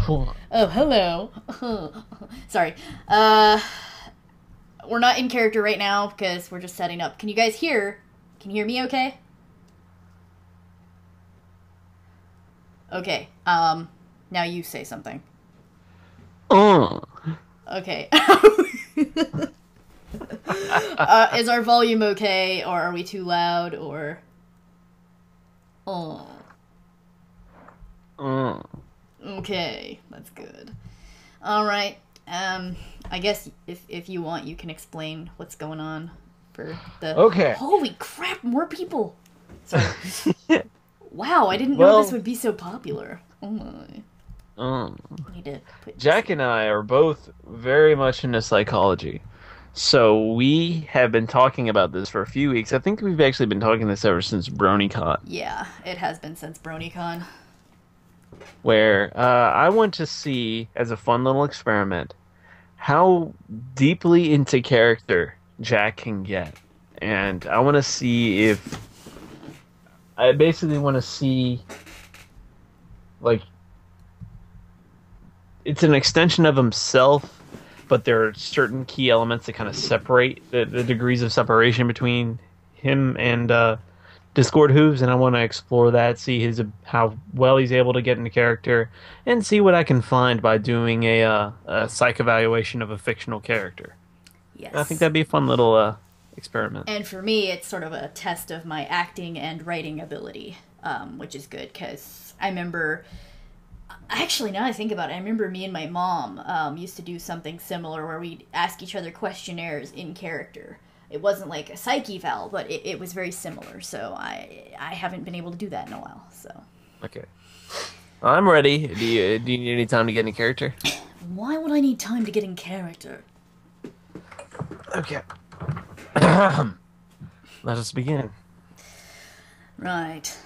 Oh, hello. Sorry. We're not in character right now because we're just setting up. Can you guys hear? Can you hear me okay? Okay. Now you say something. Okay. Is our volume okay, or are we too loud, or... Oh. Okay, that's good. Alright, I guess if you want, you can explain what's going on for the... Okay. Holy crap, more people! Sorry. Wow, I didn't know Well, this would be so popular. Oh my. I need to put Jack and I are both very much into psychology. So we have been talking about this for a few weeks. I think we've actually been talking this ever since BronyCon, Yeah, it has been since BronyCon. where I want to see, as a fun little experiment, how deeply into character Jack can get. And I want to see if... I basically want to see, like, it's an extension of himself, but there are certain key elements that kind of separate the degrees of separation between him and Discord Hooves, and I want to explore that, see how well he's able to get into character, and see what I can find by doing a psych evaluation of a fictional character. Yes. I think that'd be a fun little experiment. And for me, it's sort of a test of my acting and writing ability, which is good, because I remember... Actually, now I think about it, I remember me and my mom used to do something similar where we'd ask each other questionnaires in character. It wasn't like a psych eval, but it was very similar, so I haven't been able to do that in a while, so... Okay. I'm ready. Do you need any time to get in character? Why would I need time to get in character? Okay. Let us begin. Right.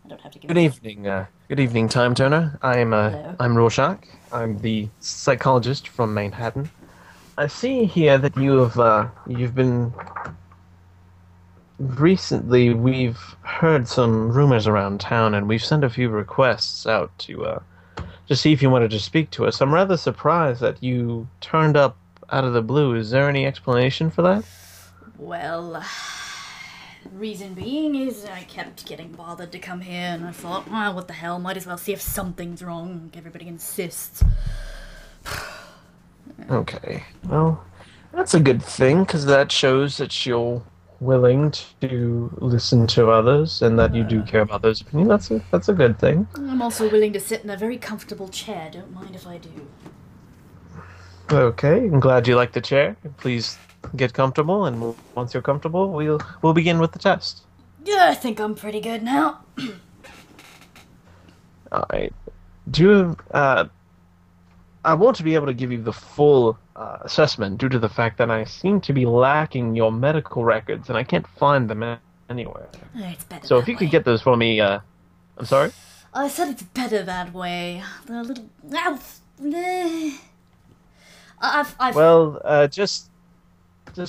I don't have to give Good evening. Good evening, Time Turner. Hello. I'm Rorschach. I'm the psychologist from Manhattan. I see here that you've been recently. We've heard some rumors around town, and we've sent a few requests out to see if you wanted to speak to us. I'm rather surprised that you turned up out of the blue. Is there any explanation for that? Well, reason being is I kept getting bothered to come here, and I thought, well, what the hell, might as well see if something's wrong. Everybody insists. Okay. Well, that's a good thing, because that shows that you're willing to listen to others and that you do care about those opinions. That's a good thing. I'm also willing to sit in a very comfortable chair. Don't mind if I do. Okay, I'm glad you like the chair. Please get comfortable, and once you're comfortable, we'll begin with the test. Yeah, I think I'm pretty good now. All right. I want to be able to give you the full assessment due to the fact that I seem to be lacking your medical records, and I can't find them anywhere. It's better So that if you way. could get those for me, I'm sorry? I said it's better that way. The little... I've... Well, just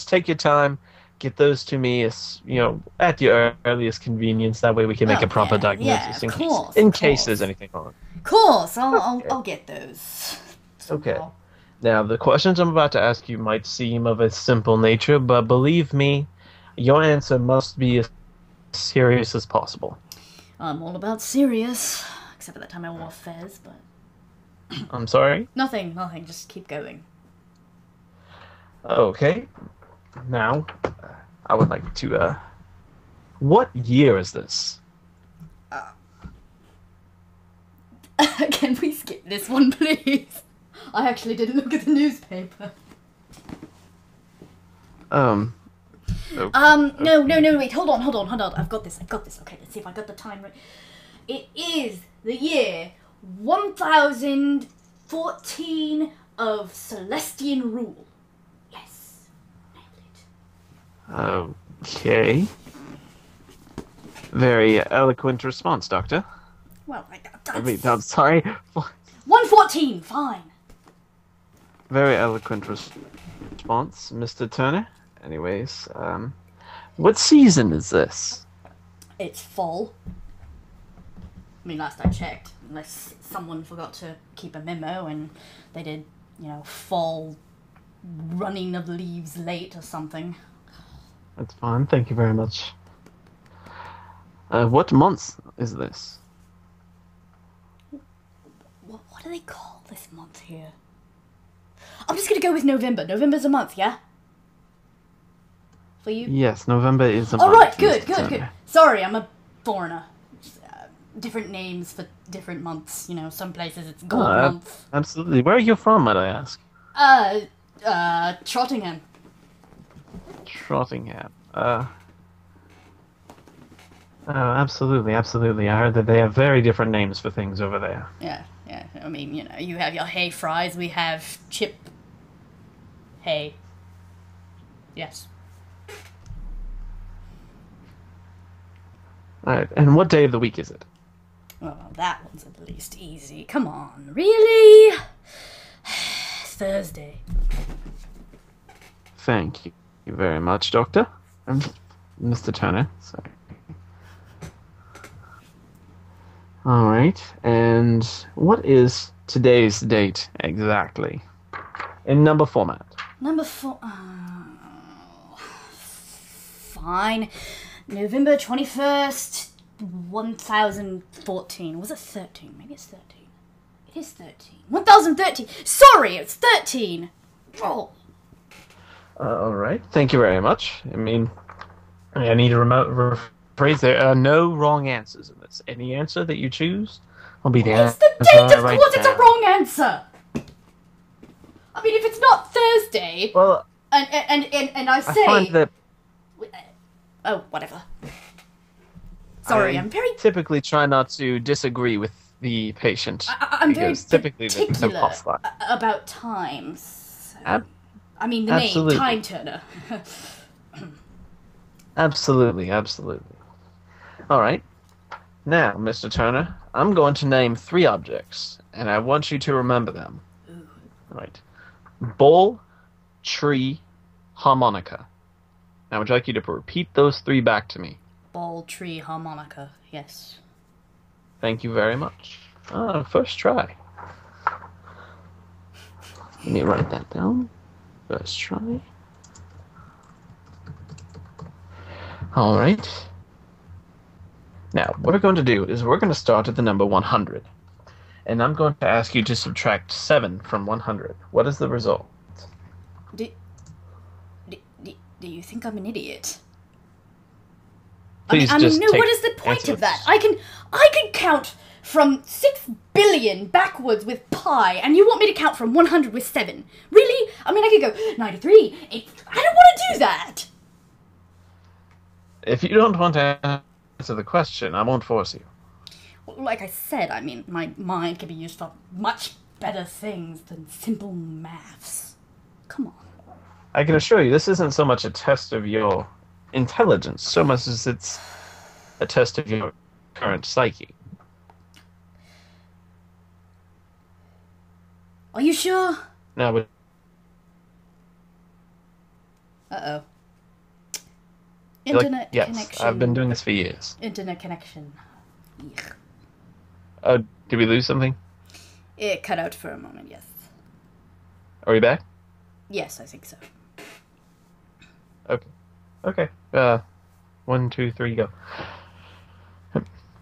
take your time. Get those to me at your earliest convenience. That way we can make a proper diagnosis in case there's anything wrong. Cool, so I'll get those. Okay. Now, the questions I'm about to ask you might seem of a simple nature, but believe me, your answer must be as serious as possible. I'm all about serious, except for that time I wore fez, but... I'm sorry? Nothing, just keep going. Okay. Now, I would like to, what year is this? Can we skip this one, please? I actually didn't look at the newspaper. Okay. No, wait, hold on. I've got this. Okay, let's see if I got the time right. It is the year 1014 of Celestian rule. Yes, nailed it. Okay. Very eloquent response, Doctor. Well, I'm sorry. 114, fine. Very eloquent response, Mr. Turner. Anyways, what season is this? It's fall. I mean, last I checked. unless someone forgot to keep a memo and they did, fall running of leaves late or something. That's fine. Thank you very much. What month is this? What do they call this month here? I'm just gonna go with November. November's a month, yeah? For you? Yes, November is a All month. right, good, Mr. good, Turner. good. Sorry, I'm a foreigner. Different names for different months. Some places it's gold month. Absolutely. Where are you from, might I ask? Trottingham. Trottingham. Absolutely, absolutely. I heard that they have very different names for things over there. Yeah. I mean, you have your hay fries, we have chip hay. Yes. All right, and what day of the week is it? Well, that one's at least easy. Come on, really? Thursday. Thank you very much, Doctor. Mr. Turner, sorry. All right, and what is today's date exactly? In number format. Number 4. Fine. November 21st, 1014. Was it 13? Maybe it's 13. It is 13. 1013. Sorry, it's 13. Oh. All right, thank you very much. I mean, I need to rephrase there. No wrong answers in this. Any answer that you choose will be the answer. It's the date, of right course it's a now. wrong answer. I mean, if it's not Thursday, Well, and I say... I find that Oh, whatever. Sorry, I'm very... typically try not to disagree with the patient. I'm very because typically particular they're hostile. about times. Ab- I mean, the absolutely. name, Time Turner. Absolutely, absolutely. All right. Now, Mr. Turner, I'm going to name 3 objects, and I want you to remember them. Ooh. All right. Bowl, tree, harmonica. Now, would you like you to repeat those 3 back to me? Ball, tree, harmonica. Yes. Thank you very much. First try. Let me write that down. First try. All right. Now, what we're going to do is we're going to start at the number 100. And I'm going to ask you to subtract 7 from 100. What is the result? Do you think I'm an idiot? Please I mean, just no, take what is the point answer of that? I can count from 6 billion backwards with pi, and you want me to count from 100 with 7. Really? I mean, I could go 93, 8... I don't want to do that! If you don't want to answer the question, I won't force you. Like I said, I mean, my mind can be used for much better things than simple maths. Come on. I can assure you, this isn't so much a test of your intelligence, so much as it's a test of your current psyche. Are you sure? Now, but Uh-oh. Internet yes, connection. I've been doing this for years. Internet connection. Yuck. Did we lose something? It cut out for a moment, yes. Are we back? Yes, I think so. Okay. 1, 2, 3, go.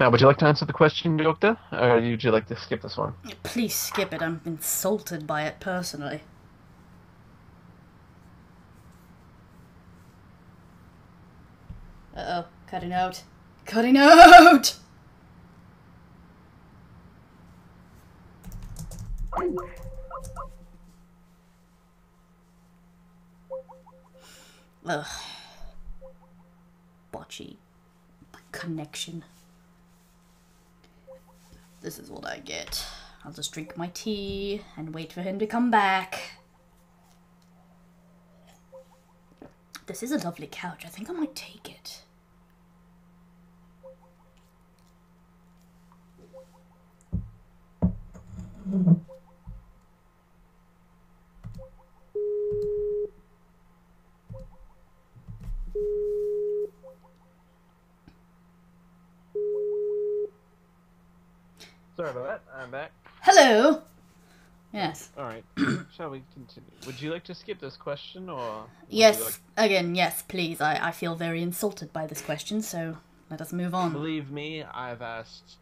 Now, would you like to answer the question, Doctor? Or would you like to skip this one? Please skip it. I'm insulted by it personally. Uh-oh. Cutting out. Cutting out! Ugh. Botchy. Connection. This is what I get. I'll just drink my tea and wait for him to come back. This is a lovely couch. I think I might take it. Sorry that. I'm back. Hello. Yes. All right. Shall we continue? Would you like to skip this question, or Yes. Again, yes, please. I feel very insulted by this question, so let us move on. Believe me, I've asked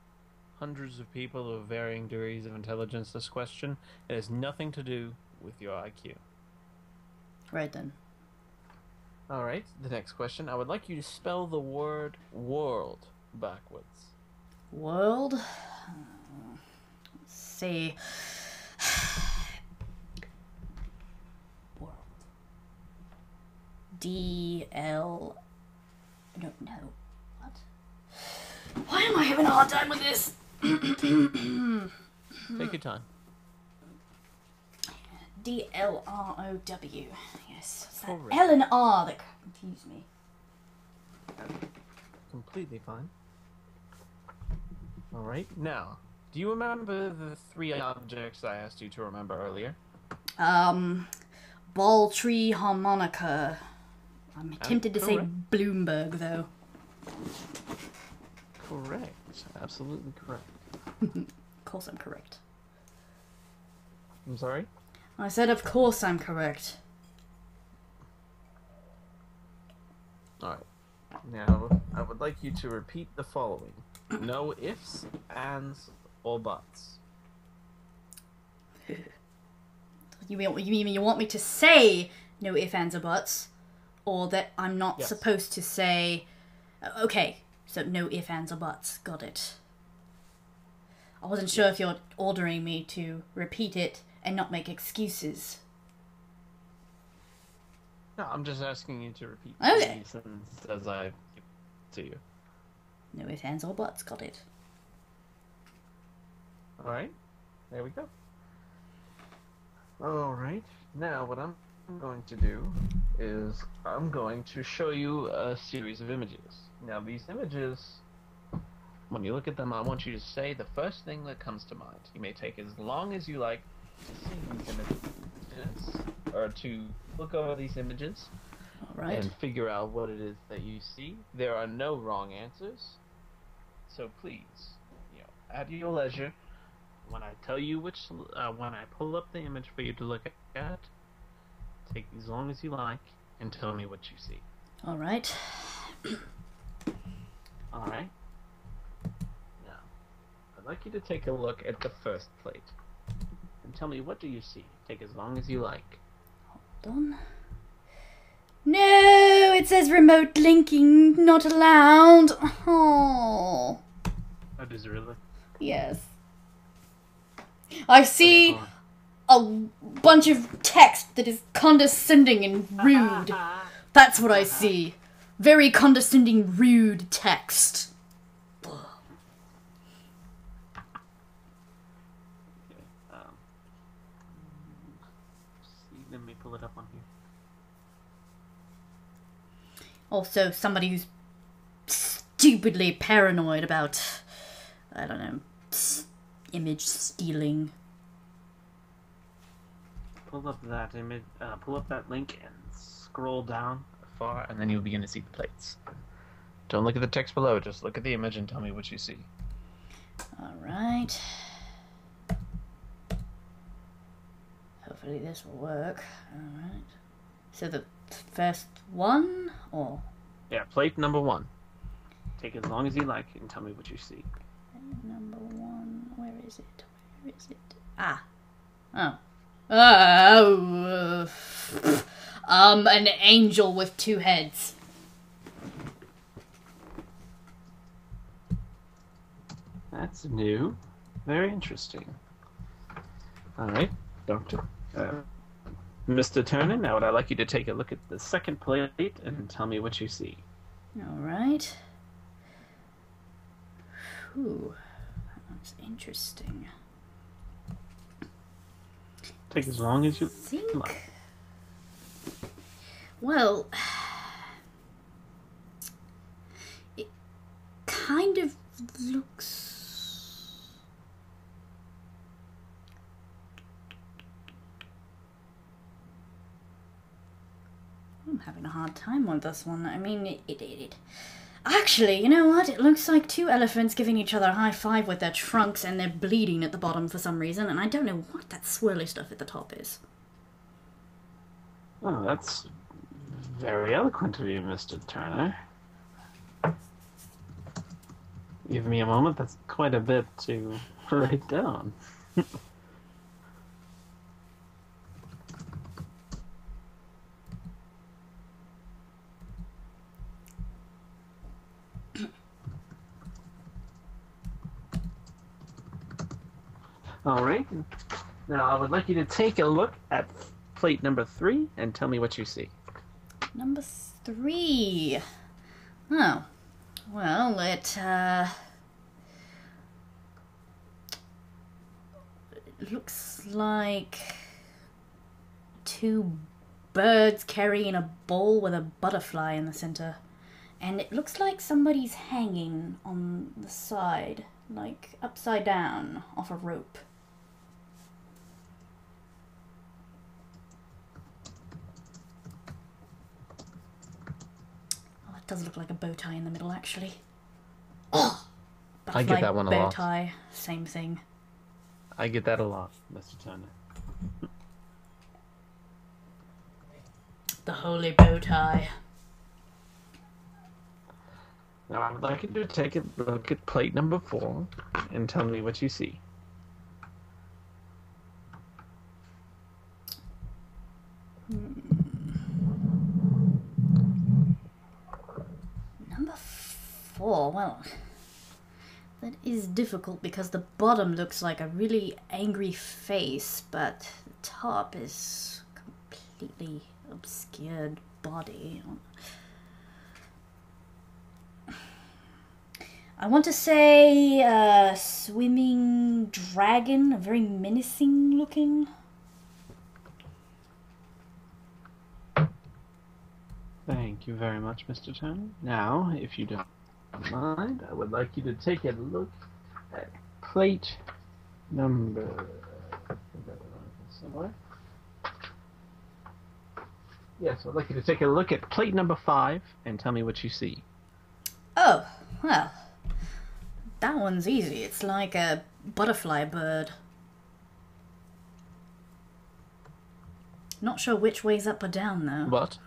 hundreds of people of varying degrees of intelligence this question. It has nothing to do with your IQ. Right then. All right. The next question. I would like you to spell the word world backwards. World. Let's see. World. D-L... No. What? Why am I having a hard time with this? Take your time. D-L-R-O-W. Yes. It's that Correct. L and R that confuse me. Completely fine. All right. Now, do you remember the 3 objects I asked you to remember earlier? Ball, tree, harmonica. I'm tempted to say correct. Bloomberg, though. Correct. Absolutely correct. Of course I'm correct. I'm sorry? I said, of course I'm correct. All right. Now, I would like you to repeat the following. No ifs, ands, or buts. You mean you want me to say no ifs, ands, or buts? Or that I'm not Yes. supposed to say... Okay, so no ifs, ands, or buts. Got it. I wasn't sure if you're ordering me to repeat it and not make excuses. No, I'm just asking you to repeat Okay. the sentence as I give it to you. No ifs, ands, or buts. Got it. All right. There we go. All right. Now, what I'm going to do is I'm going to show you a series of images. Now, these images, when you look at them, I want you to say the first thing that comes to mind. You may take as long as you like to see these images, or to look over these images All right. and figure out what it is that you see. There are no wrong answers, so please, at your leisure, when I tell you when I pull up the image for you to look at, take as long as you like and tell me what you see. All right. All right. Now, I'd like you to take a look at the first plate and tell me, what do you see? Take as long as you like. Hold on. No, it says remote linking not allowed. Oh, Oh, does it really? yes. I see Okay, a bunch of text that is condescending and rude. That's what I see. Very condescending, rude text. See, let me pull it up on here. Also, somebody who's stupidly paranoid about, I don't know, image stealing. Pull up that image. Pull up that link and scroll down far, and then you'll begin to see the plates. Don't look at the text below. Just look at the image and tell me what you see. All right. Hopefully this will work. All right. So the first one, or Yeah, plate number 1. Take as long as you like and tell me what you see. number 1? Where is it? Where is it? Ah. An angel with 2 heads. That's new. Very interesting. All right, Doctor. Mr. Turner, now would I like you to take a look at the second plate and tell me what you see. All right. Ooh, that's interesting. Take as long as you Think. like. Well, it kind of looks. I'm having a hard time with this one. I mean, Actually, you know what? It looks like two elephants giving each other a high five with their trunks, and they're bleeding at the bottom for some reason, and I don't know what that swirly stuff at the top is. Oh, that's very eloquent of you, Mr. Turner. Give me a moment. That's quite a bit to write down. All right. Now, I would like you to take a look at plate number 3 and tell me what you see. Number 3. Oh. Well, it looks like two birds carrying a bowl with a butterfly in the center. And it looks like somebody's hanging on the side, like upside down off a rope. Does look like a bow tie in the middle, actually. Oh! I get that one a lot. Bow tie, same thing. I get that a lot, Mr. Turner. The holy bow tie. Now, I would like you to take a look at plate number 4 and tell me what you see. Number 4, well, that is difficult because the bottom looks like a really angry face, but the top is completely obscured body. I want to say a swimming dragon, a very menacing looking. Thank you very much, Mr. Turner. Now, if you don't mind, I would like you to take a look at plate number... somewhere. Yes, I'd like you to take a look at plate number 5 and tell me what you see. Oh, well, that one's easy. It's like a butterfly bird. Not sure which way's up or down, though. What?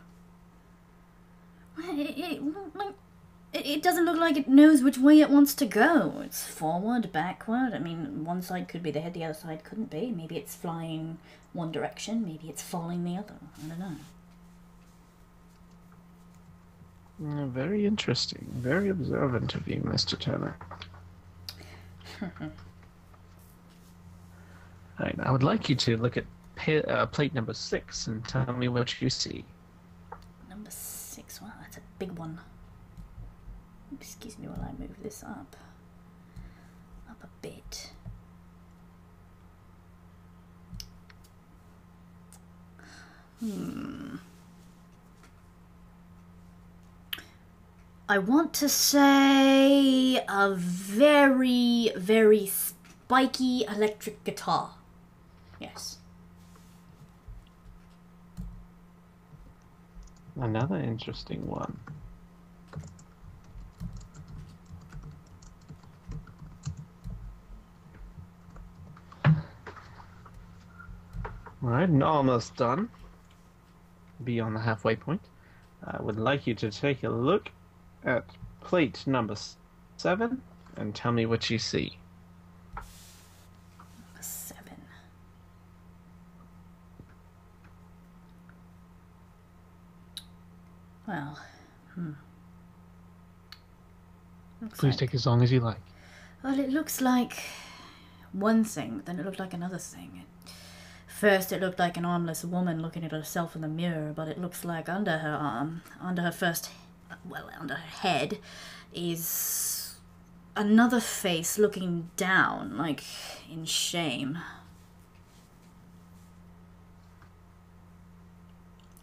It doesn't look like it knows which way it wants to go. It's forward, backward. I mean, one side could be the head, the other side couldn't be. Maybe it's flying one direction, maybe it's falling the other. I don't know. Very interesting. Very observant of you, Mr. Turner. Alright, I would like you to look at plate number 6 and tell me what you see. Number 6, wow, that's a big one. Excuse me while I move this up a bit. I want to say a very, very spiky electric guitar. Yes. Another interesting one. Alright, almost done. Be on the halfway point. I would like you to take a look at plate number 7 and tell me what you see. Number 7. Well, Please take as long as you like. Well, it looks like one thing, but then it looked like another thing. First, it looked like an armless woman looking at herself in the mirror, but it looks like under her arm, under her head, is another face looking down, like in shame.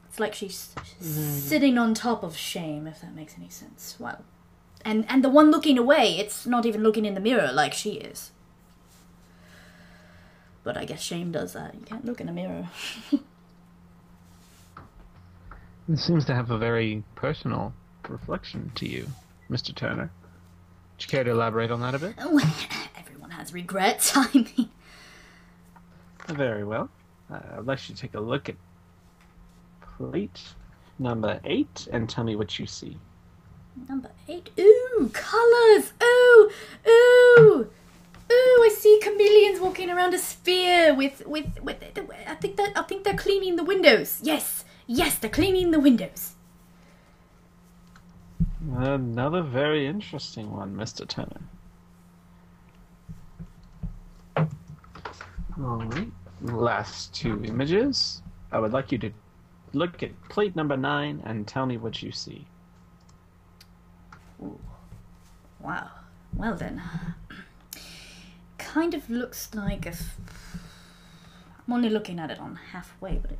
It's like she's sitting on top of shame, if that makes any sense. Well, and the one looking away, it's not even looking in the mirror like she is. But I guess shame does that. You can't look in a mirror. It seems to have a very personal reflection to you. Mr. Turner. Would you care to elaborate on that a bit? Oh, everyone has regrets. I mean, Very well. I'd like you to take a look at plate number 8 and tell me what you see. number 8. Ooh, colours. Ooh, ooh. Ooh, I see chameleons walking around a sphere with I think they're cleaning the windows. Yes, they're cleaning the windows. Another very interesting one, Mr. Turner. All right. Last 2 images. I would like you to look at plate number 9 and tell me what you see. Ooh. Wow. Well then. Kind of looks like I'm only looking at it on halfway, but it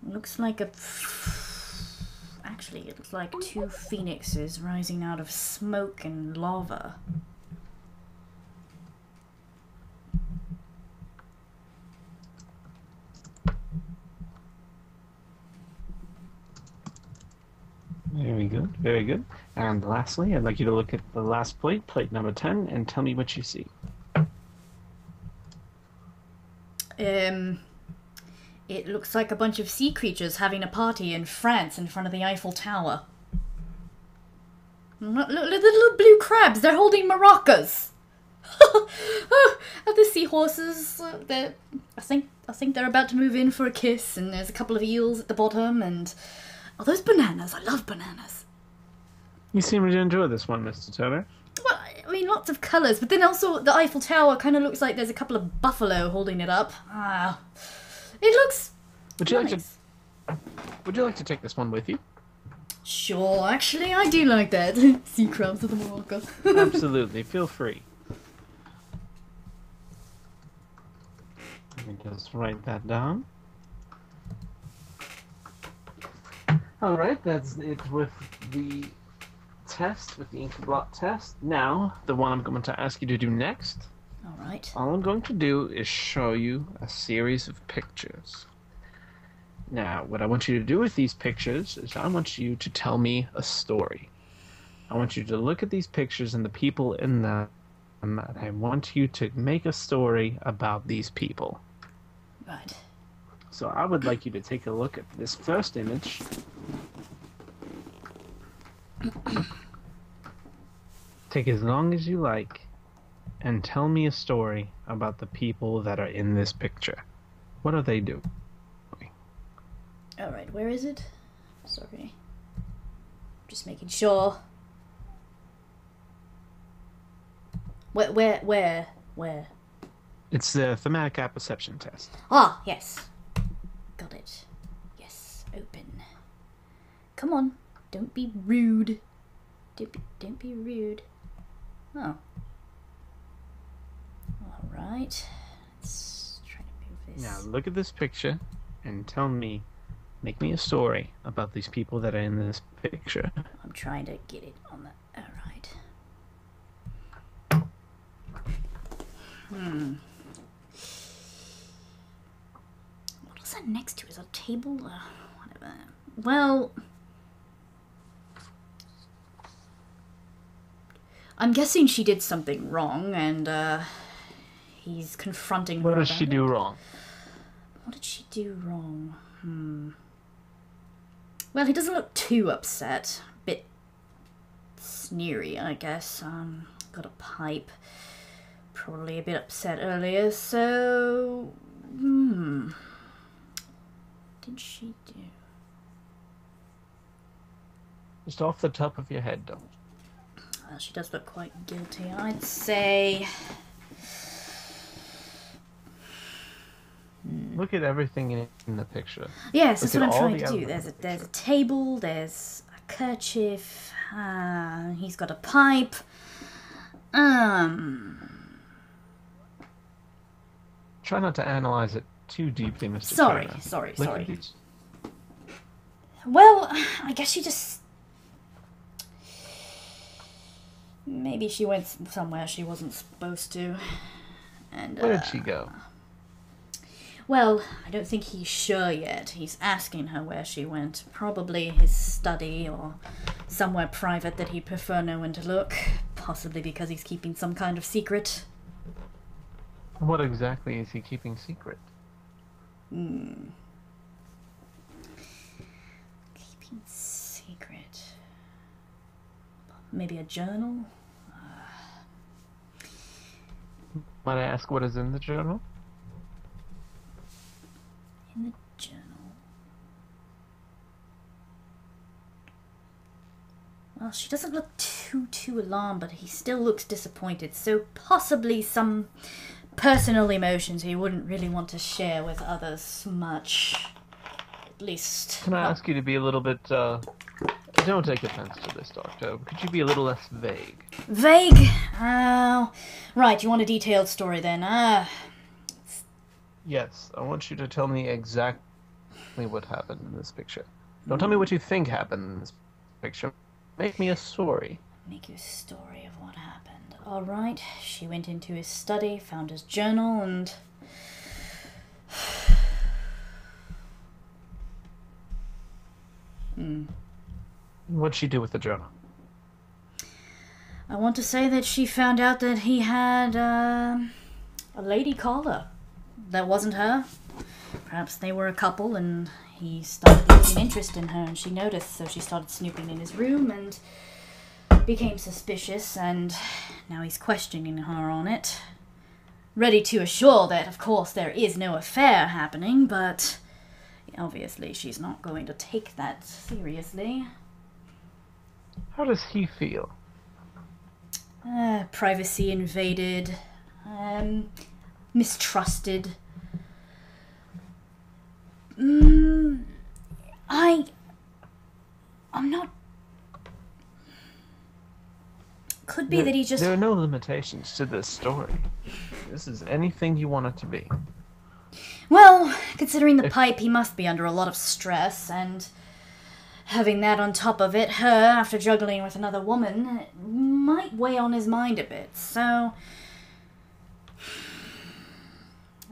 looks like actually it looks like 2 phoenixes rising out of smoke and lava. Very good, very good. And lastly, I'd like you to look at the last plate, plate number 10, and tell me what you see. It looks like a bunch of sea creatures having a party in France in front of the Eiffel Tower. Look, the little blue crabs, they're holding maracas. Oh, the seahorses, I think they're about to move in for a kiss, and there's a couple of eels at the bottom, and oh, those bananas, I love bananas. You seem to enjoy this one, Mr. Turner. Well, I mean, lots of colours, but then also the Eiffel Tower kind of looks like there's a couple of buffalo holding it up. Ah, it looks nice. Would you like to take this one with you? Sure, actually, I do like that. Sea crabs with the maracas. Absolutely, feel free. Let me just write that down. Alright, that's it with the test, with the inkblot test. Now, the one I'm going to ask you to do next. Alright. All I'm going to do is show you a series of pictures. Now, what I want you to do with these pictures is I want you to tell me a story. I want you to look at these pictures and the people in them, and I want you to make a story about these people. Right. So I would like you to take a look at this first image. Take as long as you like and tell me a story about the people that are in this picture. What are they doing? Alright, where is it? Sorry. Just making sure. Where? It's the thematic apperception test. Ah, yes. Got it. Yes, open. Come on, don't be rude. Don't be rude. Oh. Alright. Let's try to move this. Now look at this picture and tell me, make me a story about these people that are in this picture. I'm trying to get it on the... Alright. What was that next to? Is that a table? Whatever. Well... I'm guessing she did something wrong, and he's confronting her. What does she do wrong? What did she do wrong? Well, he doesn't look too upset. Bit sneery, I guess. Got a pipe. Probably a bit upset earlier, so... What did she do? Just off the top of your head, don't. Well, she does look quite guilty. I'd say... Look at everything in the picture. Yes, that's Look what at I'm all trying the to do. elements. There's a table, there's a kerchief, he's got a pipe. Try not to analyze it too deeply, Mr. Sorry, Turner. sorry, Look sorry. at these. Well, I guess she just... Maybe she went somewhere she wasn't supposed to. And, Where did she go? Well, I don't think he's sure yet. He's asking her where she went. Probably his study or somewhere private that he'd prefer no one to look. Possibly because he's keeping some kind of secret. What exactly is he keeping secret? Keeping secret. Maybe a journal? Might I ask what is in the journal? In the journal. Well, she doesn't look too alarmed, but he still looks disappointed. So possibly some personal emotions he wouldn't really want to share with others much. At least. Can I ask you to be a little bit, don't take offense to this, Doctor. Could you be a little less vague? Vague? Right, you want a detailed story then? Yes, I want you to tell me exactly what happened in this picture. Don't tell me what you think happened in this picture. Make me a story. Make you a story of what happened. Alright, she went into his study, found his journal, and... What'd she do with the journal? I want to say that she found out that he had, a lady caller. That wasn't her. Perhaps they were a couple and he started losing interest in her and she noticed, so she started snooping in his room and became suspicious, and now he's questioning her on it. Ready to assure that, of course, there is no affair happening, but obviously she's not going to take that seriously. How does he feel? Privacy invaded, mistrusted. I'm not... Could be that he just... There are no limitations to this story. This is anything you want it to be. Well, considering the pipe, he must be under a lot of stress, and having that on top of it, her, after juggling with another woman, it might weigh on his mind a bit, so...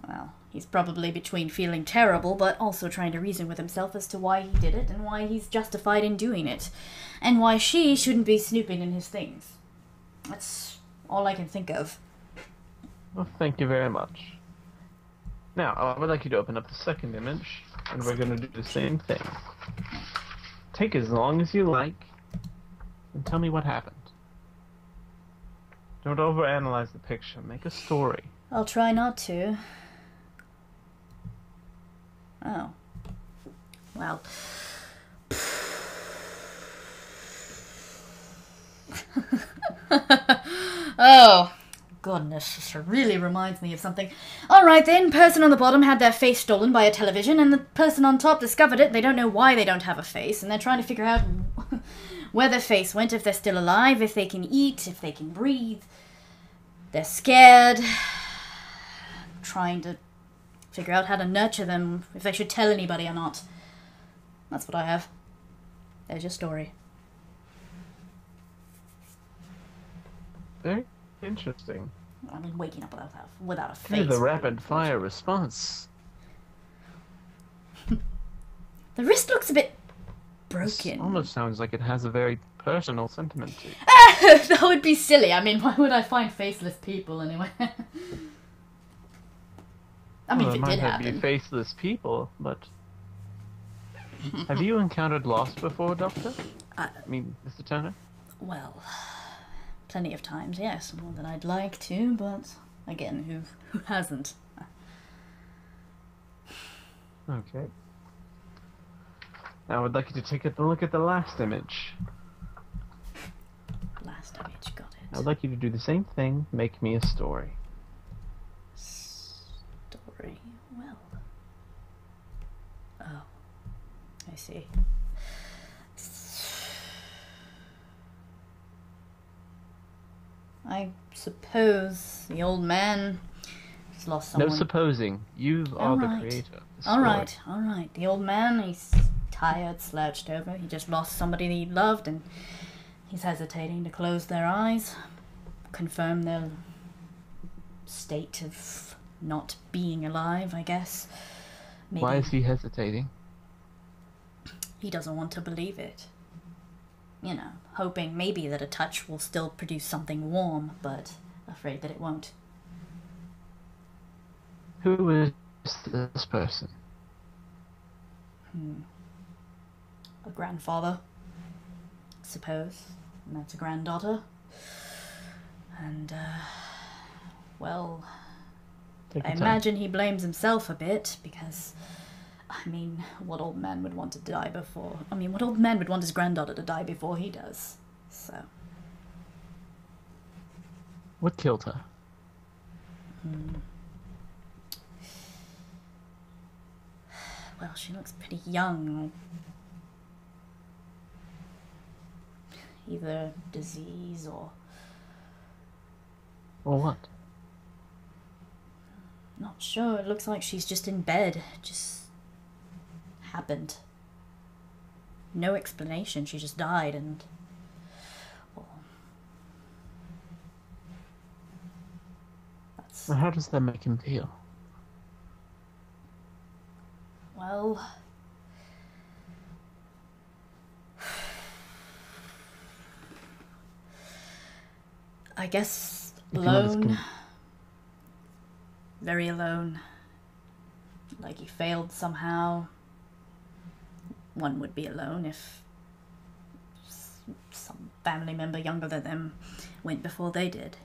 Well, he's probably between feeling terrible, but also trying to reason with himself as to why he did it, and why he's justified in doing it, and why she shouldn't be snooping in his things. That's all I can think of. Well, thank you very much. Now, I would like you to open up the second image, and we're going to do the same thing. Take as long as you like, and tell me what happened. Don't overanalyze the picture. Make a story. I'll try not to. Oh. Well. Oh. Goodness, this really reminds me of something. Alright then, person on the bottom had their face stolen by a television, and the person on top discovered it. They don't know why they don't have a face, and they're trying to figure out where their face went, if they're still alive, if they can eat, if they can breathe. They're scared. Trying to figure out how to nurture them, if they should tell anybody or not. That's what I have. There's your story. Very interesting. I mean, waking up without a face. Hey, the rapid-fire response. The wrist looks a bit broken. This almost sounds like it has a very personal sentiment to it. That would be silly. I mean, why would I find faceless people anyway? I mean, well, if it did might happen. be faceless people, but... Have you encountered loss before, Doctor? I mean, Mr. Turner? Well... Plenty of times, yes, more than I'd like to, but again, who hasn't? Okay. Now I would like you to take a look at the last image. Last image, got it. I would like you to do the same thing, make me a story. Story, well... Oh, I see. I suppose the old man has lost someone. No supposing. You are the creator. Alright. The old man, he's tired, slouched over. He just lost somebody that he loved, and he's hesitating to close their eyes, confirm their state of not being alive, I guess. Maybe Why is he hesitating? he doesn't want to believe it. You know, hoping maybe that a touch will still produce something warm, but afraid that it won't. Who is this person? A grandfather, suppose. And that's a granddaughter. And, well, Take I your time. imagine he blames himself a bit, because, I mean, what old man would want to die before? I mean, what old man would want his granddaughter to die before he does? So, What killed her? well, she looks pretty young. Either disease or... Or what? Not sure. It looks like she's just in bed. Just happened. No explanation. She just died and... Well, that's... Well, how does that make him feel? Well... I guess If you want us alone. Very alone. Like he failed somehow. One would be alone if some family member younger than them went before they did.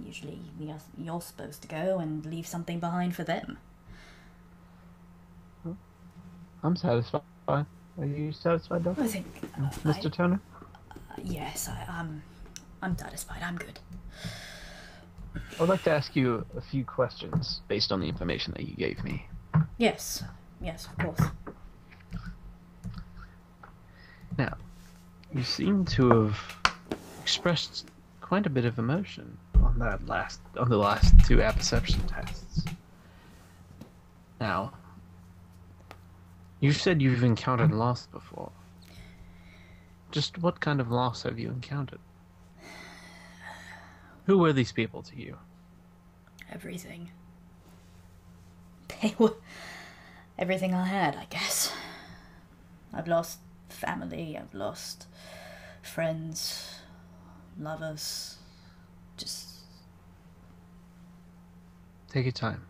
Usually you're supposed to go and leave something behind for them. I'm satisfied. Are you satisfied, Doctor? I think... Mr. Turner? Yes, I'm satisfied. I'm good. I'd like to ask you a few questions based on the information that you gave me. Yes, of course. Now, you seem to have expressed quite a bit of emotion on the last two apperception tests. Now, you said you've encountered loss before. Just what kind of loss have you encountered? Who were these people to you? Everything. They were everything I had, I guess. I've lost family, I've lost friends, lovers, just... Take your time.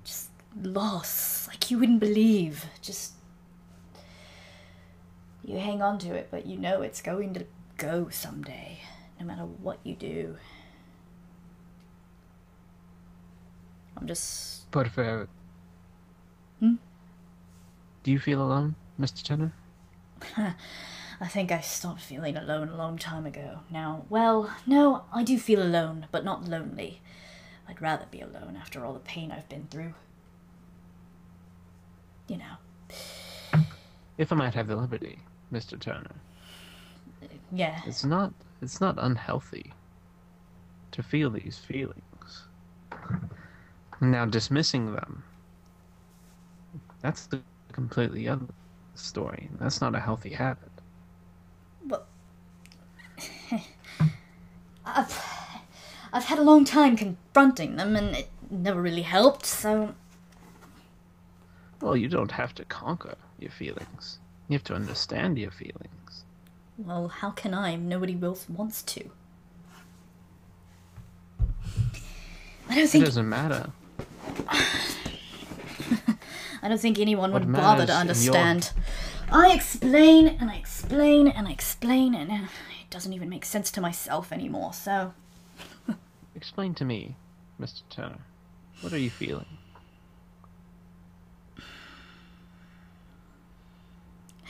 just loss, like you wouldn't believe. Just... You hang on to it, but you know it's going to go someday, no matter what you do. I'm just... Perfect. Hmm? Do you feel alone, Mr. Turner? I think I stopped feeling alone a long time ago. Now, well, no, I do feel alone, but not lonely. I'd rather be alone after all the pain I've been through. You know. If I might have the liberty, Mr. Turner. Yeah. It's not unhealthy to feel these feelings. Now, dismissing them, that's the completely other story. That's not a healthy habit. Well, I've had a long time confronting them, and it never really helped, so... Well, you don't have to conquer your feelings. You have to understand your feelings. Well, how can I if nobody else wants to? I don't It think... doesn't matter. I don't think anyone What would bother to matters in understand. I explain, and I explain, and I explain, and it doesn't even make sense to myself anymore, so... Explain to me, Mr. Turner. What are you feeling?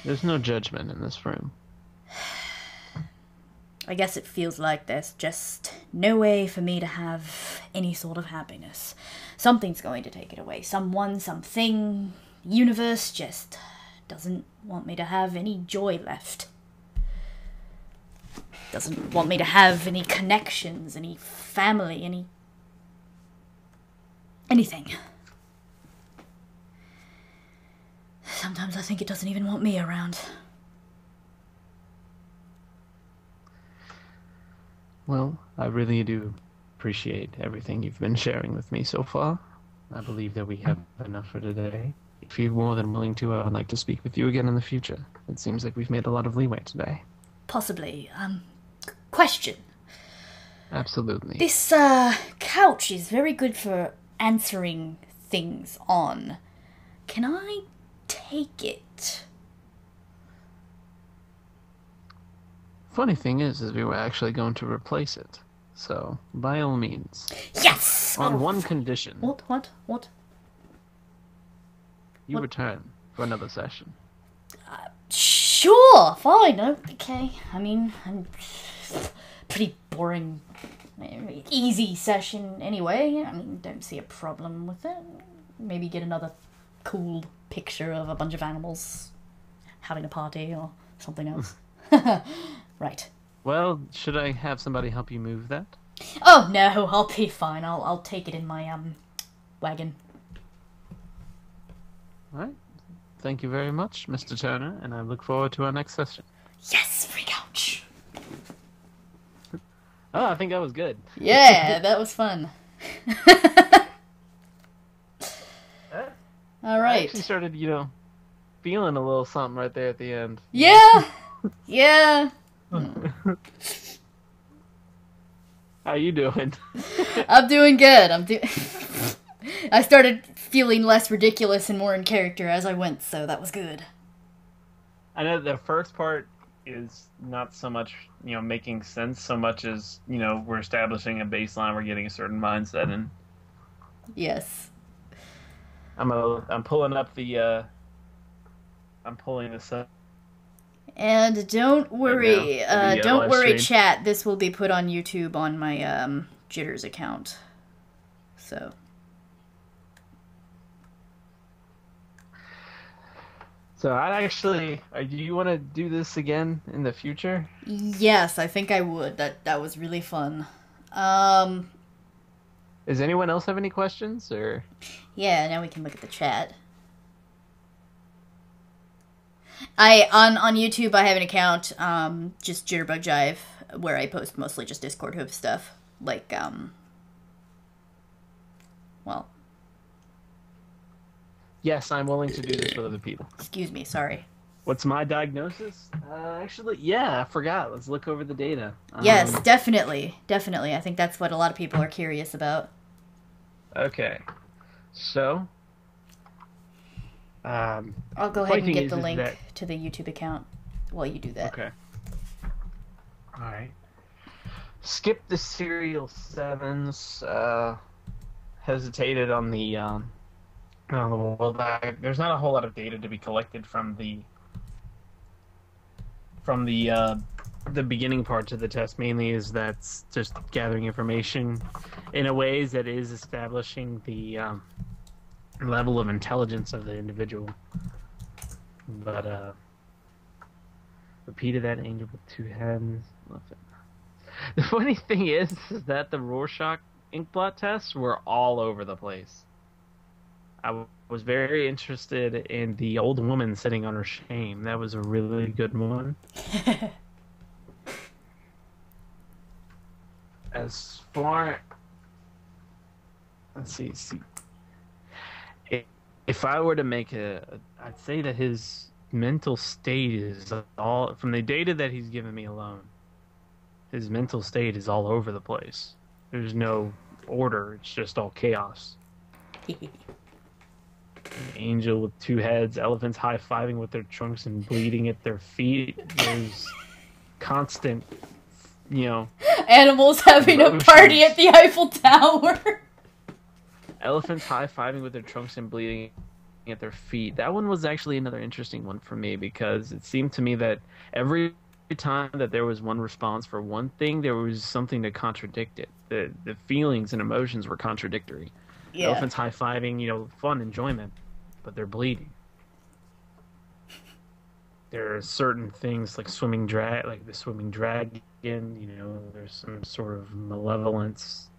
There's no judgment in this room. I guess it feels like there's just no way for me to have any sort of happiness. Something's going to take it away. Someone, something, universe just doesn't want me to have any joy left. Doesn't want me to have any connections, any family, anything. Sometimes I think it doesn't even want me around. Well, I really do appreciate everything you've been sharing with me so far. I believe that we have enough for today. If you're more than willing to, I'd like to speak with you again in the future. It seems like we've made a lot of leeway today. Possibly. Question. Absolutely. This, couch is very good for answering things on. Can I take it? Funny thing is we were actually going to replace it. So, by all means. Yes! On one condition. What? You return for another session. Sure, fine, okay. I mean, I'm pretty boring, easy session anyway. I mean, don't see a problem with it. Maybe get another cool picture of a bunch of animals having a party or something else. Right. Well, should I have somebody help you move that? Oh no, I'll be fine. I'll take it in my wagon. All right. Thank you very much, Mr. Turner, and I look forward to our next session. Yes, free couch. Oh, I think that was good. Yeah, that was fun. All right. I actually started, feeling a little something right there at the end. Yeah. Yeah. How you doing? I'm doing good. I started feeling less ridiculous and more in character as I went, so that was good. I know the first part is not so much, making sense so much as, we're establishing a baseline, we're getting a certain mindset in. Yes. I'm pulling up the, I'm pulling this up. And don't worry, right don't worry, stream. chat. This will be put on YouTube on my Jitters account. So. So do you want to do this again in the future? Yes, I think I would. That was really fun. Does anyone else have any questions, or? Yeah, now we can look at the chat. On YouTube I have an account, just Jitterbug Jive, where I post mostly just Discord Hoof stuff. Like, well. Yes, I'm willing to do this with other people. Excuse me, sorry. What's my diagnosis? Actually, yeah, I forgot. Let's look over the data. Yes, definitely. I think that's what a lot of people are curious about. Okay. So, I'll go ahead and get the link to the YouTube account while you do that. Okay. Alright. Skip the serial sevens. Hesitated on the, well, there's not a whole lot of data to be collected from the beginning parts of the test. Mainly is that's just gathering information in a ways that is establishing the level of intelligence of the individual. But repeated that angel with two heads. The funny thing is that the Rorschach inkblot tests were all over the place. I was very interested in the old woman sitting on her shame. That was a really good one. As far... Let's see. If I were to make I'd say that his mental state is all... From the data that he's given me alone, his mental state is all over the place. There's no order. It's just all chaos. Angel with two heads, elephants high-fiving with their trunks and bleeding at their feet. There's constant, Animals having a party at the Eiffel Tower. Elephants high-fiving with their trunks and bleeding at their feet. That one was actually another interesting one for me because it seemed to me that every time that there was one response for one thing, there was something to contradict it. The feelings and emotions were contradictory. Yeah. Elephants high-fiving, fun, enjoyment, but they're bleeding. There are certain things like the swimming dragon, there's some sort of malevolence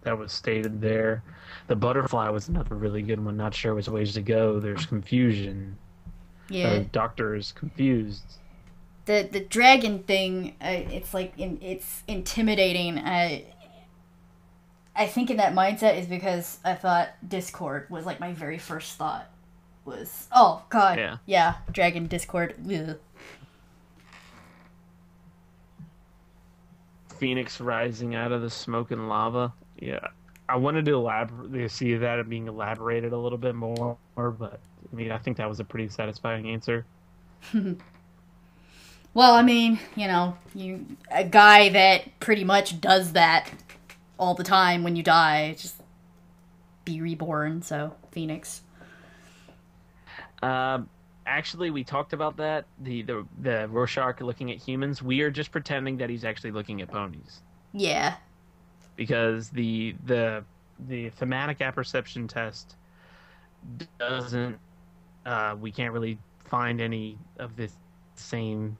that was stated there. The butterfly was another really good one, not sure which ways to go. There's confusion. Yeah. The doctor is confused. the dragon thing, it's like it's intimidating. I think in that mindset is because I thought Discord was like my very first thought was, oh god, yeah, dragon Discord. Ugh. Phoenix rising out of the smoke and lava. Yeah, I wanted to see that being elaborated a little bit more, but I mean, I think that was a pretty satisfying answer. Well, I mean, you know, a guy that pretty much does that all the time when you die, just be reborn. So Phoenix. Actually, we talked about that. The Rorschach looking at humans. We are just pretending that he's actually looking at ponies. Yeah. Because the thematic apperception test doesn't. We can't really find any of the same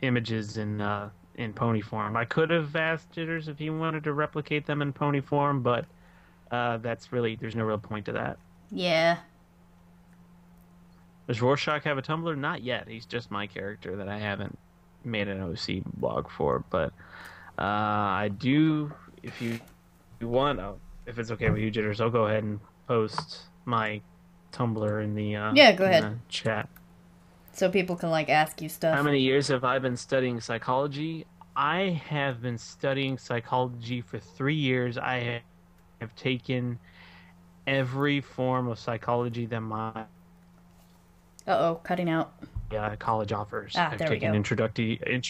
images in pony form. I could have asked Jitters if he wanted to replicate them in pony form, but there's no real point to that. Yeah. Does Rorschach have a Tumblr? Not yet. He's just my character that I haven't made an OC blog for. But I do, if you want, if it's okay with you, Jitters, I'll go ahead and post my Tumblr in the go ahead. Chat. So people can like ask you stuff. How many years have I been studying psychology? I have been studying psychology for 3 years. I have taken every form of psychology that my cutting out. College offers. I've taken introductory. I'm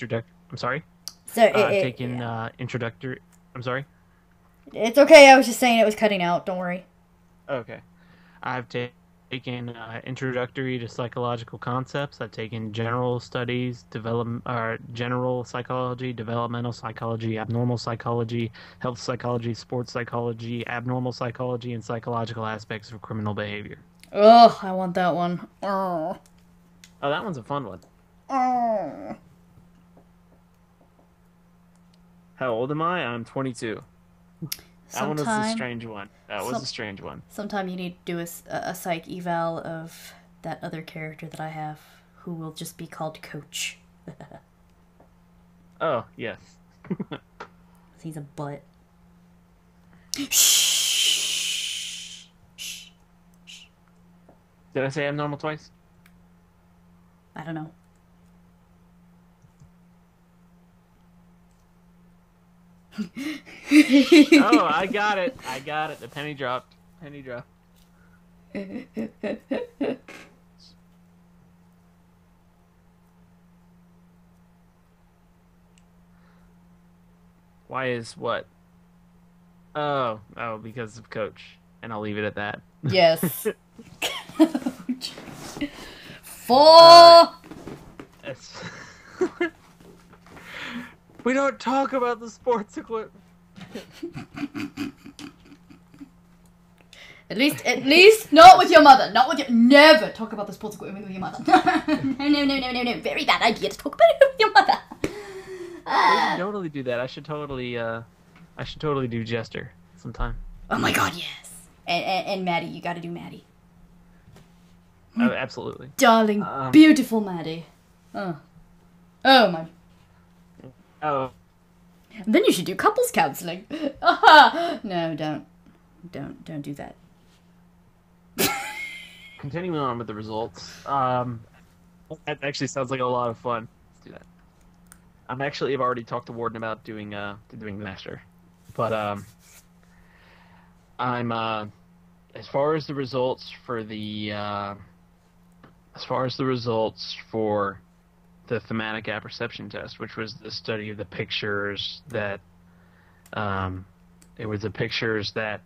sorry. So I've taken introductory. I'm sorry. It's okay. I was just saying it was cutting out. Don't worry. Okay. I've taken introductory to psychological concepts. I've taken general studies, general psychology, developmental psychology, abnormal psychology, health psychology, sports psychology, abnormal psychology, and psychological aspects of criminal behavior. Oh, I want that one. Oh, that one's a fun one. Oh. How old am I? I'm 22. That one was a strange one. That was a strange one. Sometime you need to do a psych eval of that other character that I have, who will just be called Coach. Oh, yes. He's a butt. Shh. Did I say abnormal twice? I don't know. Oh, I got it. The penny dropped. Why is what? Oh, because of Coach. And I'll leave it at that. Yes. Coach. Four! We don't talk about the sports equipment. At least not with your mother. Never talk about the sports equipment with your mother. No. Very bad idea to talk about it with your mother. We should totally do that. I should totally do Jester sometime. Oh my god, yes. And Maddie, you gotta do Maddie. Oh, absolutely. Darling, beautiful Maddie. Oh my. Oh. Then you should do couples counseling. No, don't do that. Continuing on with the results. That actually sounds like a lot of fun. Let's do that. I've already talked to Warden about doing the master, but I'm as far as the results for the thematic apperception test, which was the study of the pictures that it was the pictures that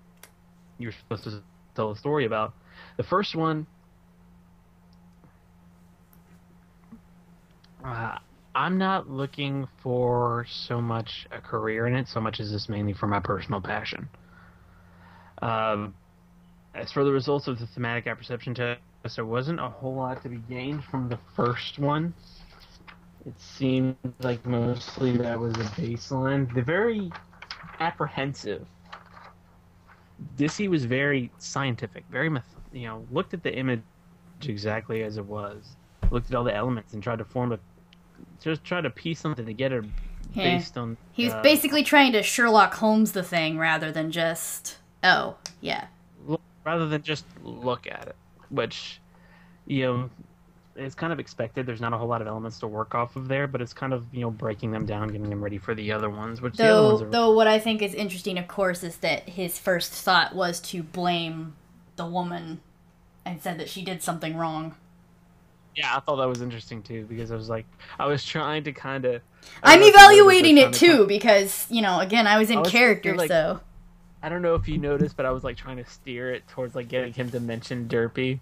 you're supposed to tell a story about. The first one, I'm not looking for so much a career in it, so much as this mainly for my personal passion. As for the results of the thematic apperception test, there wasn't a whole lot to be gained from the first one. It seemed like mostly that was a baseline. They're very apprehensive. Dissy was very scientific, very looked at the image exactly as it was, looked at all the elements and tried to form just try to piece something together Yeah. based on. He was basically trying to Sherlock Holmes the thing rather than just, oh, yeah. Rather than just look at it, which you know is kind of expected. There's not a whole lot of elements to work off of there, but it's kind of breaking them down, getting them ready for the other ones. Which the other ones are. Though what I think is interesting, of course, is that his first thought was to blame the woman and said that she did something wrong. Yeah, I thought that was interesting too because I was trying to kind of. I'm evaluating it too because again, I was in character, like, so. I don't know if you noticed, but I was trying to steer it towards getting him to mention Derpy.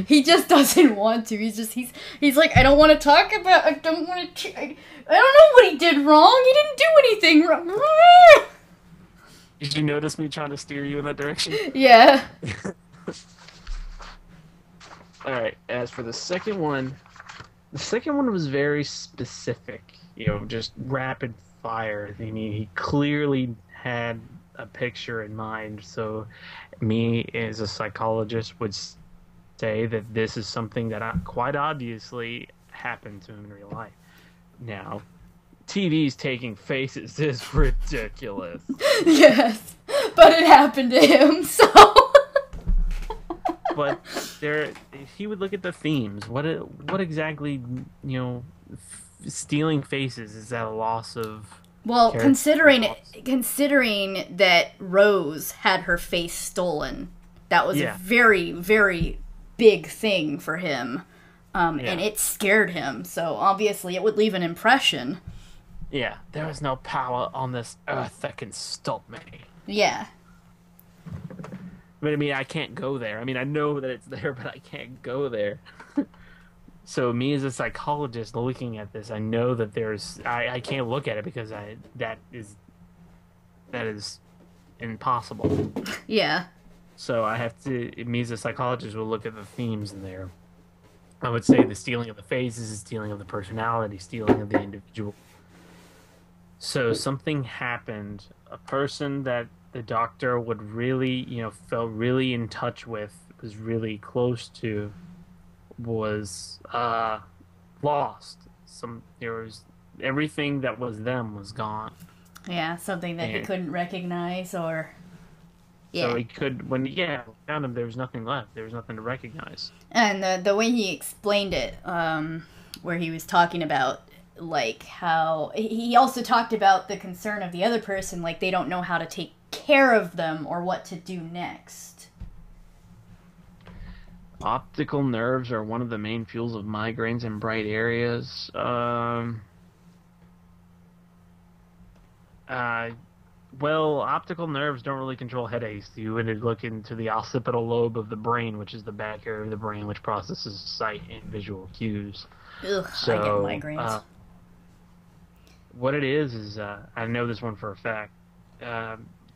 He just doesn't want to. He's like, I don't want to talk about. I don't want to. I don't know what he did wrong. He didn't do anything wrong. Did you notice me trying to steer you in that direction? Yeah. All right. As for the second one was very specific. Just rapid fire. I mean, he clearly had a picture in mind. So, me as a psychologist would say that this is something that quite obviously happened to him in real life. Now, TV's taking faces is ridiculous. Yes, but it happened to him, so. But he would look at the themes. What exactly, stealing faces, is that a loss of? Well, considering that Rose had her face stolen, that was a very, very big thing for him, and it scared him. So obviously, it would leave an impression. Yeah, there is no power on this earth that can stop me. Yeah. But I mean, I can't go there. I mean, I know that it's there, but I can't go there. So me as a psychologist looking at this, I know that I can't look at it because that is impossible. Yeah. So I have to. Me as a psychologist will look at the themes in there. I would say the stealing of the faces, stealing of the personality, stealing of the individual. So something happened. A person that the doctor would really, felt really in touch with, was really close to, was lost. There was everything that was them was gone. Yeah, something that he couldn't recognize, or so he could found him. There was nothing left. There was nothing to recognize. And the way he explained it, where he was talking about how he also talked about the concern of the other person, they don't know how to take care of them or what to do next. Optical nerves are one of the main fuels of migraines in bright areas. Well, optical nerves don't really control headaches. You would look into the occipital lobe of the brain, which is the back area of the brain, which processes sight and visual cues. Ugh, I get migraines. What it is I know this one for a fact.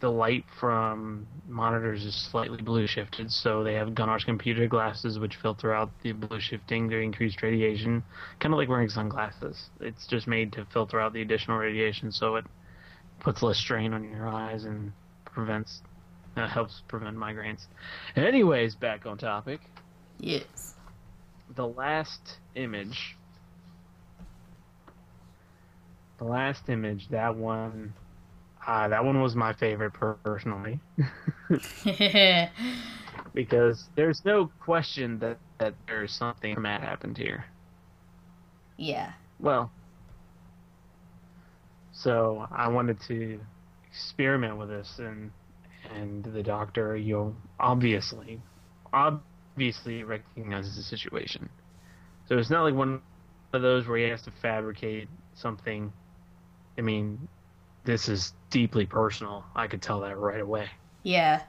The light from monitors is slightly blue shifted, so they have Gunnar's computer glasses which filter out the blue shifting to increased radiation, kind of like wearing sunglasses. It's just made to filter out the additional radiation, so it puts less strain on your eyes and helps prevent migraines. Anyways, back on topic. Yes. The last image, that one was my favorite personally. Because there's no question that there's something mad happened here. Yeah. Well, so I wanted to experiment with this, and the doctor, obviously recognizes the situation. So it's not like one of those where he has to fabricate something. I mean, this is deeply personal. I could tell that right away. Yeah.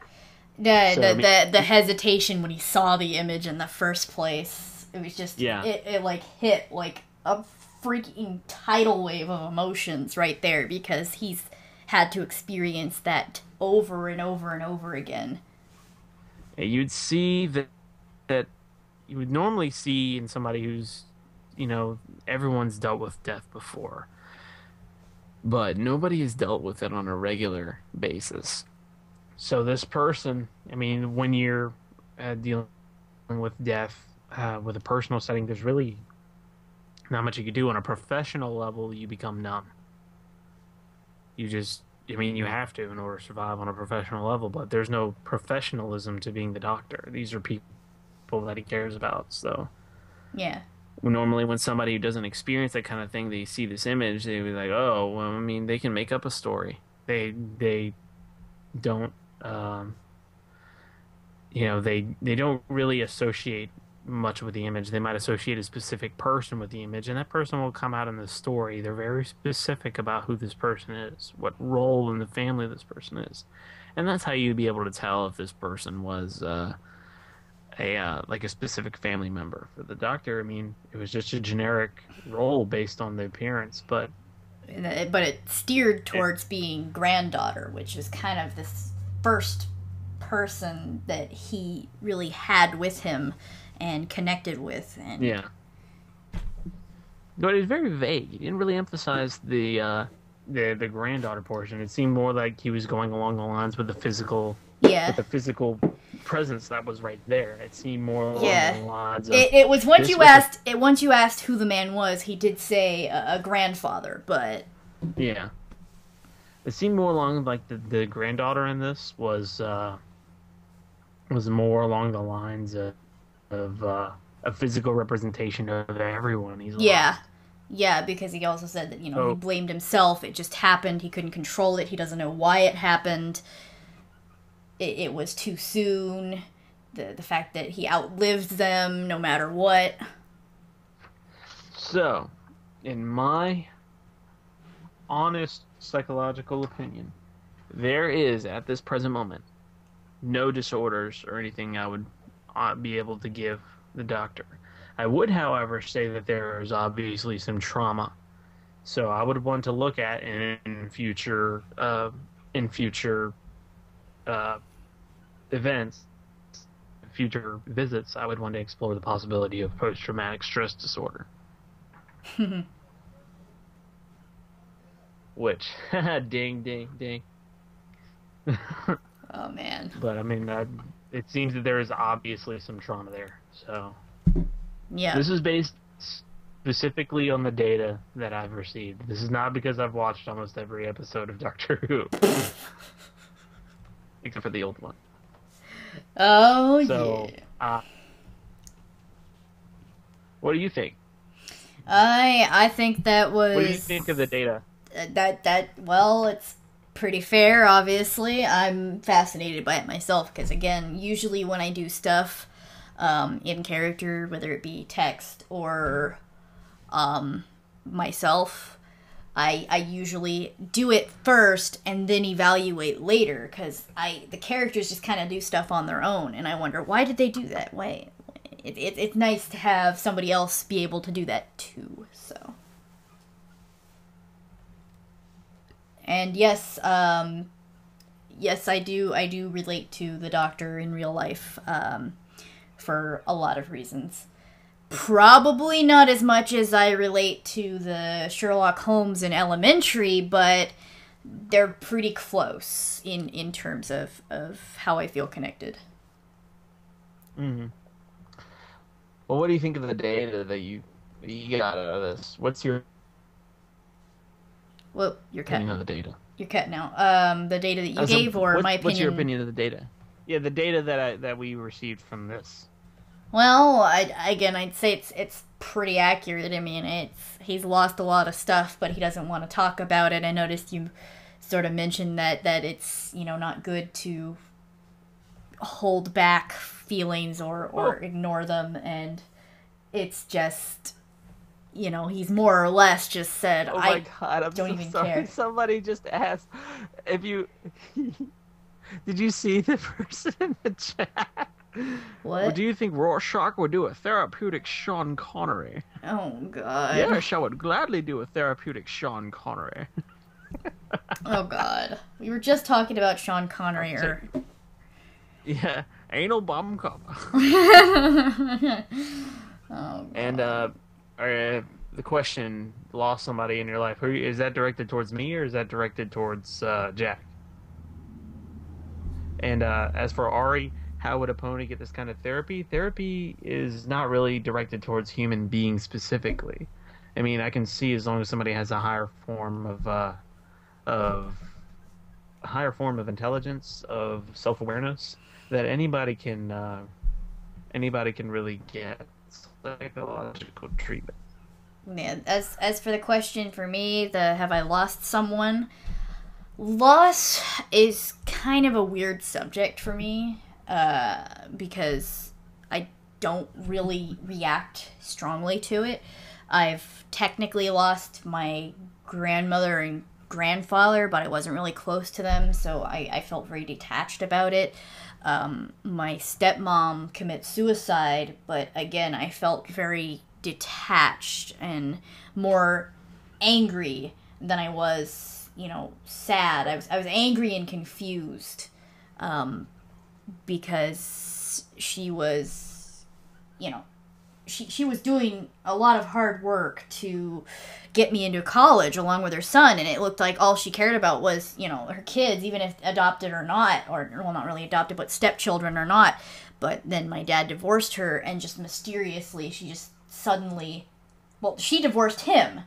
The hesitation when he saw the image in the first place, it was just, it hit like a freaking tidal wave of emotions right there, because he's had to experience that over and over and over again. You'd see that you would normally see in somebody who's, everyone's dealt with death before. But nobody has dealt with it on a regular basis. So this person, I mean, when you're dealing with death with a personal setting, there's really Not much you could do on a professional level. You become numb. You just, I mean, you have to in order to survive on a professional level, but there's no professionalism to being the doctor. These are people that he cares about. So Yeah. normally when somebody who doesn't experience that kind of thing, they see this image, they be like, oh, well, I mean, they can make up a story. They don't, um, they don't really associate much with the image. They might associate a specific person with the image, and that person will come out in the story. They're very specific about who this person is, what role in the family this person is, and that's how you'd be able to tell if this person was like a specific family member. For the doctor, I mean, it was just a generic role based on the appearance, but But it steered it, towards being granddaughter, which is kind of this first person that he really had with him and connected with. And yeah. But it was very vague. He didn't really emphasize the granddaughter portion. It seemed more like he was going along the lines with yeah, the physical presence that was right there. It seemed more along yeah. the lines of It was once this you was a asked it once you asked who the man was, he did say a grandfather, but yeah. It seemed more along like the granddaughter in this was more along the lines of a physical representation of everyone he's yeah. lost. Yeah, because he also said that, he So blamed himself. It just happened. He couldn't control it. He doesn't know why it happened. It was too soon. The fact that he outlived them no matter what. so in my honest psychological opinion, there is at this present moment no disorders or anything I would be able to give the doctor. I would, however, say that there is obviously some trauma. So I would want to look at in future uh, events, future visits. I would want to explore the possibility of post-traumatic stress disorder, which ding ding ding. Oh, man. But I mean, it seems that there is obviously some trauma there. So Yeah. this is based specifically on the data that I've received. This is not because I've watched almost every episode of Doctor Who, except for the old one. Oh, So, yeah. What do you think? I think that was... What do you think of the data? Well, it's pretty fair, obviously. I'm fascinated by it myself, because, again, usually when I do stuff in character, whether it be text or myself, I usually do it first and then evaluate later, because the characters just kind of do stuff on their own, and I wonder, why did they do that? Why? It's nice to have somebody else be able to do that too, so... And yes, yes, I do relate to the Doctor in real life, for a lot of reasons. Probably not as much as I relate to the Sherlock Holmes in Elementary, but they're pretty close in terms of how I feel connected. Mm-hmm. Well, what do you think of the data that you got out of this? What's your Well, you're opinion cutting. of the data? You're cutting out. The data that you gave, or my opinion? What's your opinion of the data? Yeah, the data that we received from this. Well, I'd say it's pretty accurate. I mean, he's lost a lot of stuff, but he doesn't want to talk about it. I noticed you sort of mentioned that it's not good to hold back feelings or ignore them, and it's just he's more or less just said, Oh my I God, I'm don't so even sorry. care. Somebody just asked if you did you see the person in the chat? Well, What? do you think Rorschach would do a therapeutic Sean Connery? Oh God. Yes, I would gladly do a therapeutic Sean Connery. Oh God. We were just talking about Sean Connery. Yeah, anal bomb cover. Oh And God. the question, lost somebody in your life, who is that directed towards me or is that directed towards Jack? And as for Ari, how would a pony get this kind of therapy? Therapy is not really directed towards human beings specifically. I mean, I can see as long as somebody has a of higher form of intelligence, of self-awareness, that anybody can really get psychological treatment. Yeah, as for the question for me, the have I lost someone? Loss is kind of a weird subject for me, because I don't really react strongly to it. I've technically lost my grandmother and grandfather, but I wasn't really close to them, so I felt very detached about it. My stepmom commits suicide, but again, I felt very detached and more angry than I was, sad. I was angry and confused, because she was, you know, she was doing a lot of hard work to get me into college along with her son, and it looked like all she cared about was, her kids, even if adopted or not, or, well, not really adopted, but stepchildren or not. But then my dad divorced her, and just mysteriously, she just suddenly, well, she divorced him.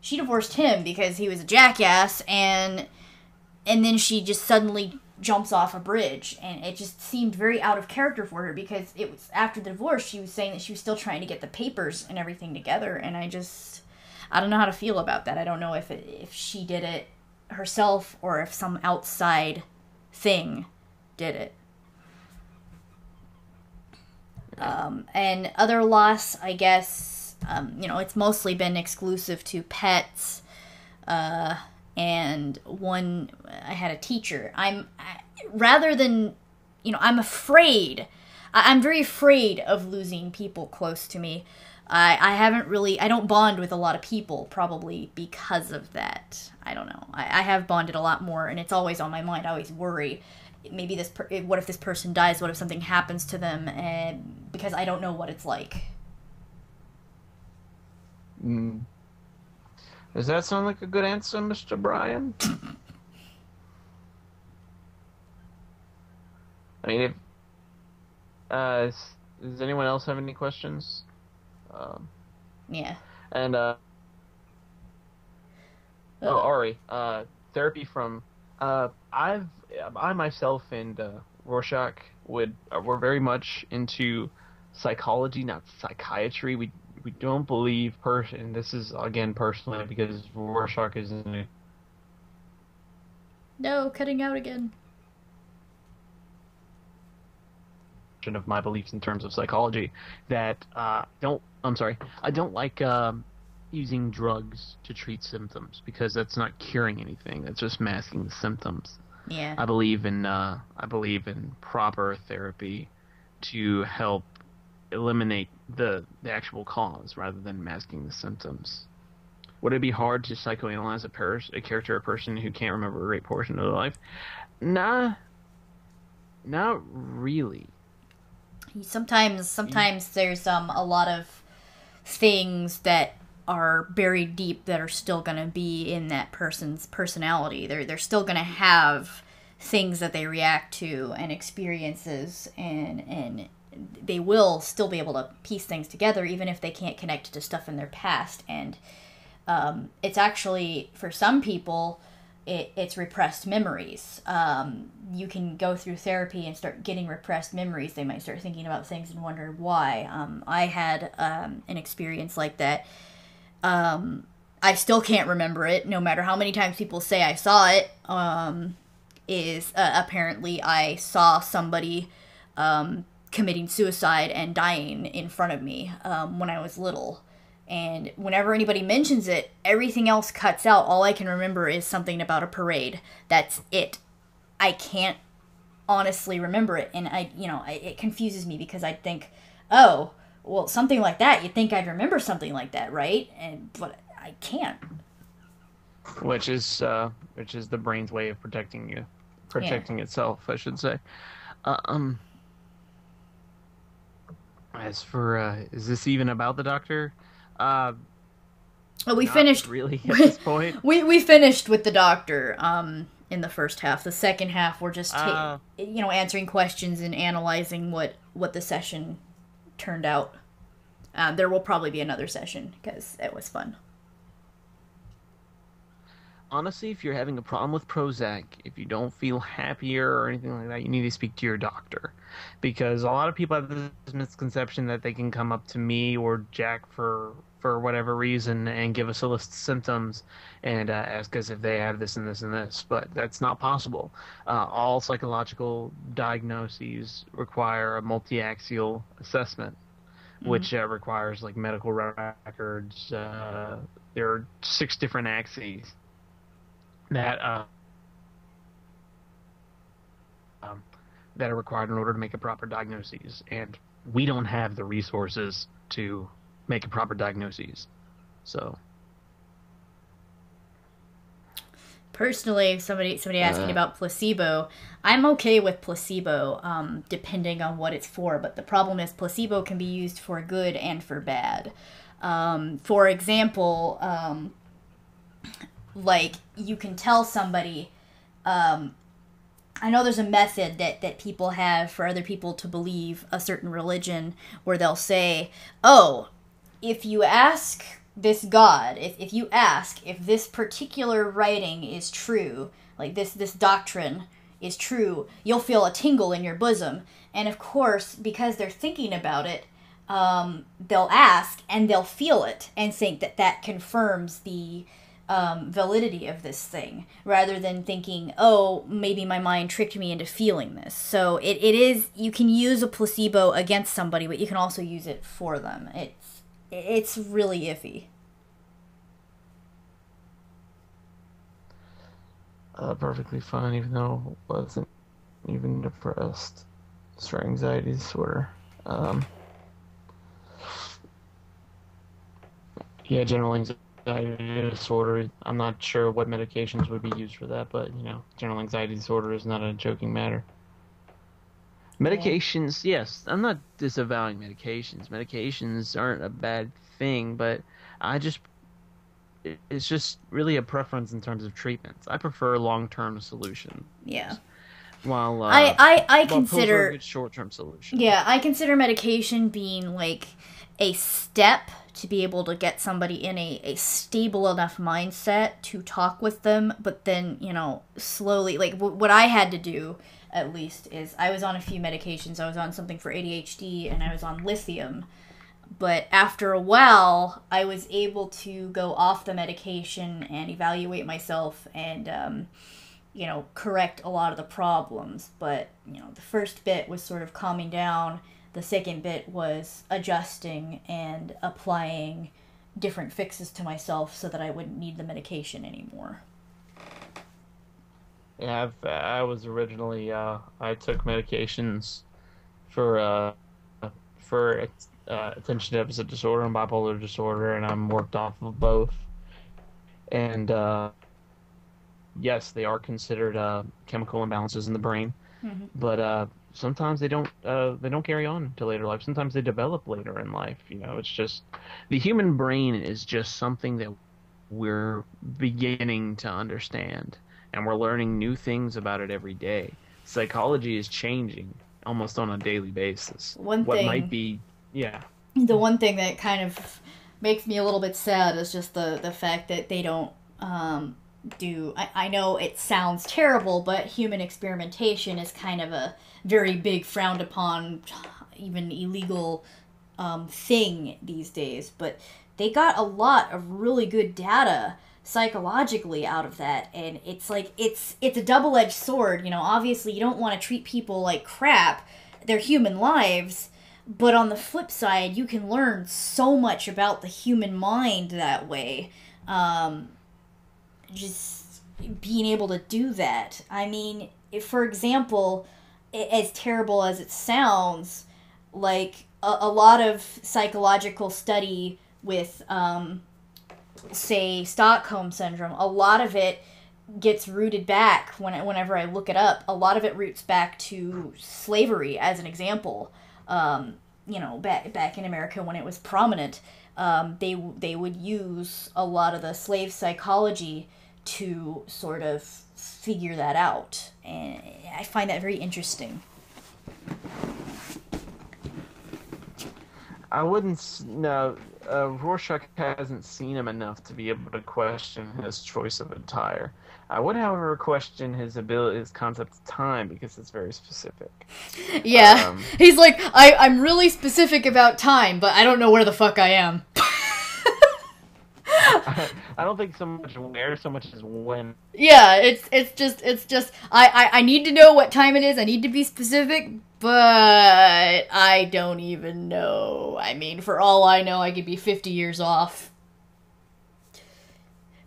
She divorced him because he was a jackass, and then she just suddenly jumps off a bridge, and it just seemed very out of character for her, because it was after the divorce. She was saying that she was still trying to get the papers and everything together, and I don't know how to feel about that. I don't know if she did it herself or if some outside thing did it. And other loss, I guess, it's mostly been exclusive to pets. And one, I had a teacher. Rather than, I'm afraid. I'm very afraid of losing people close to me. I don't bond with a lot of people, probably because of that. I don't know. I have bonded a lot more, and it's always on my mind. I always worry. Maybe what if this person dies? What if something happens to them? And because I don't know what it's like. Mm. Does that sound like a good answer, Mr. Bryan? I mean, if does anyone else have any questions? Yeah. And Ari, therapy from I myself and Rorschach we're very much into psychology, not psychiatry. We don't believe and this is again personally because Rorschach is in a No, cutting out again. of my beliefs in terms of psychology that I don't like using drugs to treat symptoms because that's not curing anything. That's just masking the symptoms. Yeah. I believe in proper therapy to help eliminate the actual cause rather than masking the symptoms. Would it be hard to psychoanalyze a character, a person who can't remember a great portion of their life? Nah, not really. Sometimes there's a lot of things that are buried deep that are still going to be in that person's personality. They're still going to have things that they react to and experiences, and they will still be able to piece things together even if they can't connect to stuff in their past. And it's actually, for some people, it's repressed memories. You can go through therapy and start getting repressed memories. They might start thinking about things and wonder why. I had an experience like that. I still can't remember it, no matter how many times people say I saw it. Apparently I saw somebody committing suicide and dying in front of me when I was little. And whenever anybody mentions it, everything else cuts out. All I can remember is something about a parade. That's it. I can't honestly remember it. And it confuses me because I think, oh, well, something like that, you'd think I'd remember something like that, right? But I can't. Which is the brain's way of protecting itself, I should say. As for is this even about the doctor? We finished really at this point. We finished with the doctor in the first half. The second half, we're just answering questions and analyzing what the session turned out. There will probably be another session because it was fun. honestly, if you're having a problem with Prozac, if you don't feel happier or anything like that, you need to speak to your doctor. Because a lot of people have this misconception that they can come up to me or Jack for whatever reason and give us a list of symptoms and ask us if they have this and this and this. But that's not possible. All psychological diagnoses require a multi-axial assessment, Mm-hmm. which requires like medical records. There are 6 different axes that um, that are required in order to make a proper diagnosis, and we don't have the resources to make a proper diagnosis. So, Personally, somebody asked me uh, about placebo. I'm okay with placebo, depending on what it's for. But the problem is placebo can be used for good and for bad. For example, like you can tell somebody. I know there's a method that people have for other people to believe a certain religion, where they'll say, "Oh, if you ask this God, if you ask if this particular writing is true, like this doctrine is true, you'll feel a tingle in your bosom." And of course, because they're thinking about it, they'll ask and they'll feel it and think that that confirms the validity of this thing, rather than thinking, oh, maybe my mind tricked me into feeling this. So it is, you can use a placebo against somebody, but you can also use it for them. It's really iffy. perfectly fine, even though I wasn't even depressed. It's for anxiety disorder. Um, yeah, general anxiety disorder. I'm not sure what medications would be used for that, but general anxiety disorder is not a joking matter. Yeah. Medications, yes, I'm not disavowing medications. Medications aren't a bad thing, but I just it's just really a preference in terms of treatments. I prefer long-term solutions, Yeah. while I while pills are a consider, good short-term solution. yeah, I consider medication being like a step to be able to get somebody in a stable enough mindset to talk with them, but then, slowly, like what I had to do at least is I was on a few medications. I was on something for ADHD and I was on lithium. But after a while, I was able to go off the medication and evaluate myself and, correct a lot of the problems. But, the first bit was sort of calming down. The second bit was adjusting and applying different fixes to myself so that I wouldn't need the medication anymore. Yeah, I was originally I took medications for for attention deficit disorder and bipolar disorder, and I'm worked off of both. And yes, they are considered chemical imbalances in the brain, Mm-hmm. but sometimes they don't carry on into later life. Sometimes they develop later in life. It's just the human brain is just something that we're beginning to understand, and we're learning new things about it every day. Psychology is changing almost on a daily basis. One What might thing be, yeah, the one thing that kind of makes me a little bit sad is just the fact that they don't do. I know it sounds terrible, but human experimentation is kind of a very big frowned upon, even illegal thing these days. But they got a lot of really good data psychologically out of that, and it's like it's a double-edged sword. Obviously you don't want to treat people like crap. They're human lives. But on the flip side, you can learn so much about the human mind that way. Just being able to do that. I mean, if, for example, as terrible as it sounds, like a lot of psychological study with, say, Stockholm Syndrome, a lot of it gets rooted back, whenever I look it up, a lot of it roots back to slavery, as an example. Back in America when it was prominent, they would use a lot of the slave psychology to sort of figure that out, and I find that very interesting. I wouldn't. No, Rorschach hasn't seen him enough to be able to question his choice of attire. I would, however, question his concept of time because it's very specific. Yeah, Um, he's like, I'm really specific about time, but I don't know where the fuck I am. I don't think so much where, so much as when. Yeah, it's just I need to know what time it is. I need to be specific, but I don't even know. I mean, for all I know, I could be 50 years off.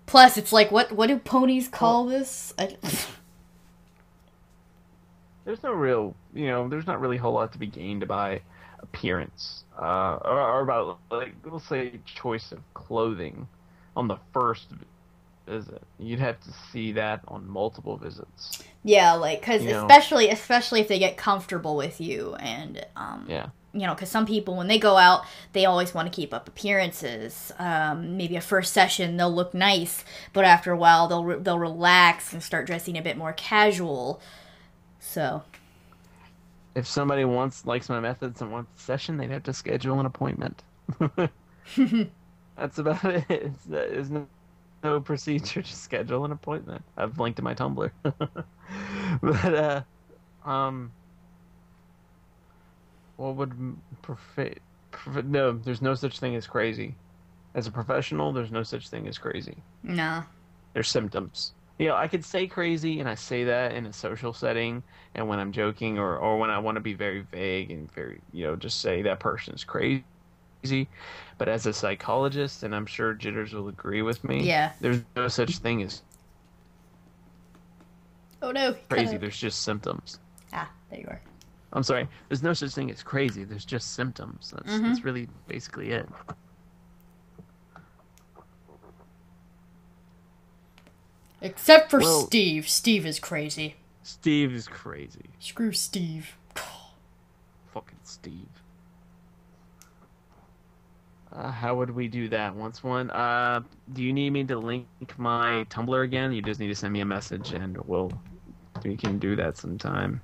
Plus, it's like, what do ponies call this? There's no real, there's not really a whole lot to be gained by appearance, or about, like, we'll say, choice of clothing on the first visit. You'd have to see that on multiple visits. Yeah, like, because especially if they get comfortable with you, and Yeah. Because some people, when they go out, they always want to keep up appearances. Maybe a first session, they'll look nice, but after a while, they'll relax and start dressing a bit more casual. So, If somebody likes my methods and wants a session, they'd have to schedule an appointment. That's about it. There's no procedure to schedule an appointment. I've linked to my Tumblr. But what would no, there's no such thing as crazy. As a professional, there's no such thing as crazy. no. There's symptoms. I could say crazy, and I say that in a social setting, and when I'm joking, or when I want to be very vague and very, just say that person's crazy. But as a psychologist, and I'm sure Jitters will agree with me, Yeah. there's no such thing as Oh no. crazy. There's just symptoms. Ah, there you are. I'm sorry. There's no such thing as crazy. There's just symptoms. That's really basically it. Except for Steve. Steve is crazy. Steve is crazy. Screw Steve. Fucking Steve. How would we do that? Do you need me to link my Tumblr again? You just need to send me a message, and we can do that sometime.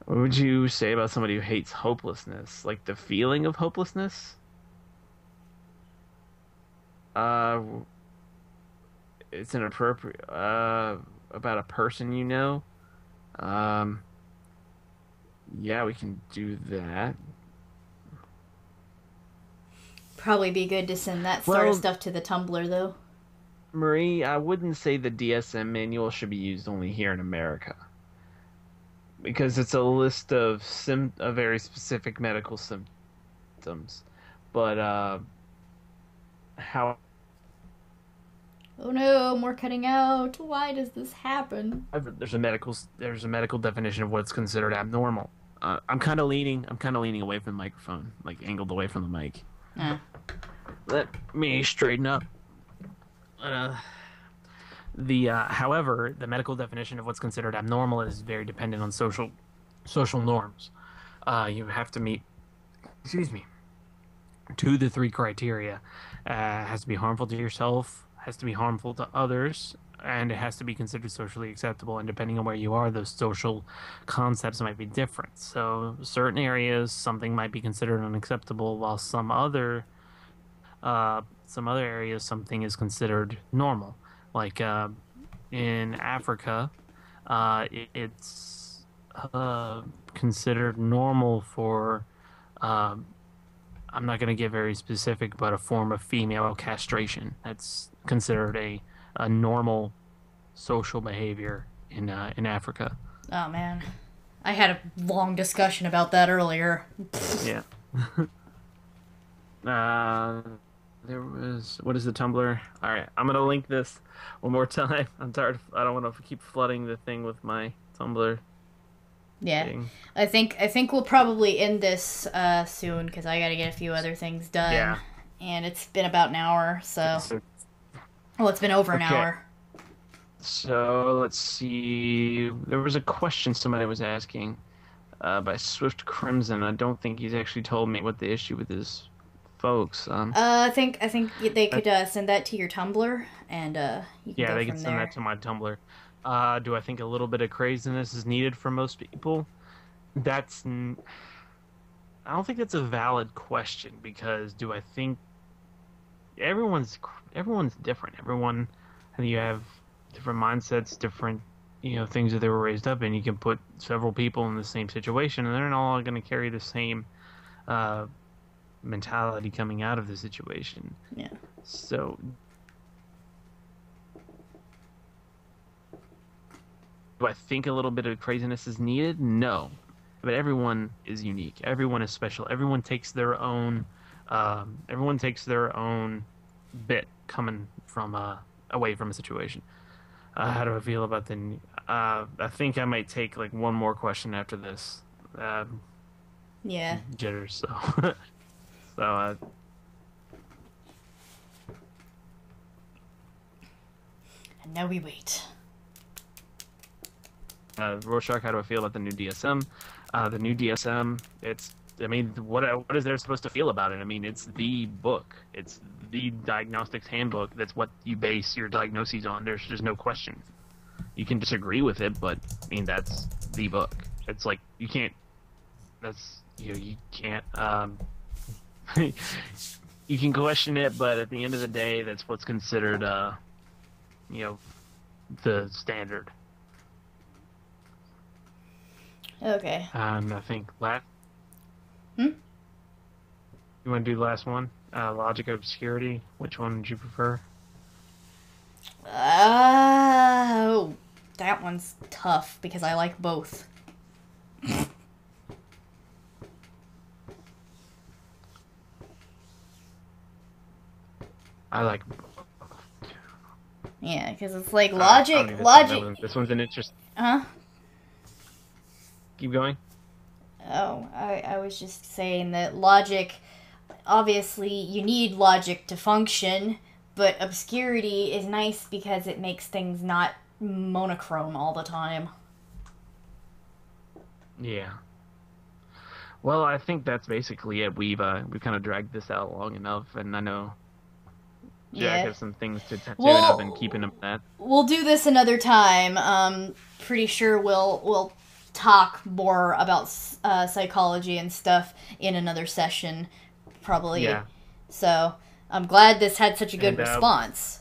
What would you say about somebody who hates hopelessness? Like the feeling of hopelessness? It's inappropriate. About a person you know? Yeah, we can do that. Probably be good to send that sort of stuff to the Tumblr, though. Marie, I wouldn't say the DSM manual should be used only here in America. Because it's a list of very specific medical symptoms. But, how... Oh no, more cutting out. Why does this happen? There's a medical definition of what's considered abnormal. I'm kind of leaning away from the microphone, like angled away from the mic. Let me straighten up. However, the medical definition of what's considered abnormal is very dependent on social norms. You have to meet, 2 to 3 criteria. Has to be harmful to yourself, has to be harmful to others, and it has to be considered socially acceptable. And depending on where you are, those social concepts might be different. So certain areas, something might be considered unacceptable, while some other areas, something is considered normal. Like in Africa, it's considered normal for, I'm not going to get very specific, but a form of female castration. That's considered a normal social behavior in Africa. Oh man, I had a long discussion about that earlier. Yeah. What is the Tumblr? All right, I'm gonna link this one more time. I'm tired. I don't want to keep flooding the thing with my Tumblr. Yeah, thing. I think we'll probably end this soon because I got to get a few other things done. Yeah. And it's been about an hour, so. Well, it's been over an hour. So let's see. There was a question somebody was asking by Swift Crimson. I don't think he's actually told me what the issue with his folks. I think they could send that to your Tumblr, and you can go they from can send there. that to my Tumblr. Do I think a little bit of craziness is needed for most people? That's I don't think that's a valid question because do I think everyone's everyone's different. Everyone, and you have different mindsets, different things that they were raised up in. You can put several people in the same situation, and they're not all going to carry the same uh, mentality coming out of the situation. Yeah. So, do I think a little bit of craziness is needed? No, but everyone is unique. Everyone is special. Everyone takes their own. Everyone takes their own bit coming from away from a situation. How do I feel about the? I think I might take like one more question after this. Yeah. Jitters. So, so And now we wait. Rorschach, how do I feel about the new DSM? The new DSM, it's, I mean, what is there supposed to feel about it? I mean, it's the book. It's the diagnostics handbook. That's what you base your diagnoses on. There's just no question. You can disagree with it, but, I mean, that's the book. It's like, you can't, that's, you can't, you can question it, but at the end of the day, that's what's considered, the standard. Okay. I think last. Hmm? You want to do the last one? Logic or obscurity? Which one would you prefer? Oh, that one's tough because I like both. I like. Yeah, because it's like I don't logic. even Logic. this one's an interest. Huh? Keep going. Oh, I was just saying that logic, obviously, you need logic to function, but obscurity is nice because it makes things not monochrome all the time. Yeah. Well, I think that's basically it. We've kind of dragged this out long enough, and I know Jack Yeah. has some things to tune up and Well, keeping him at. we'll do this another time. Pretty sure we'll talk more about psychology and stuff in another session, probably. Yeah. So I'm glad this had such a good And response.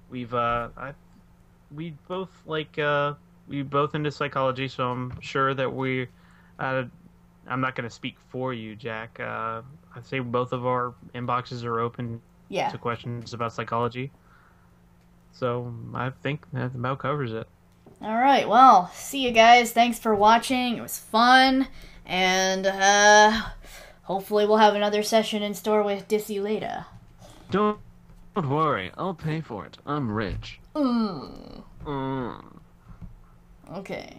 we've we both we both into psychology, so I'm sure that uh, I'm not going to speak for you, Jack. I'd say both of our inboxes are open Yeah. to questions about psychology. So I think that about covers it. All right. Well, see you guys. Thanks for watching. It was fun, and hopefully we'll have another session in store with Dissy later. Don't worry, I'll pay for it. I'm rich. Mm. Mm. Okay.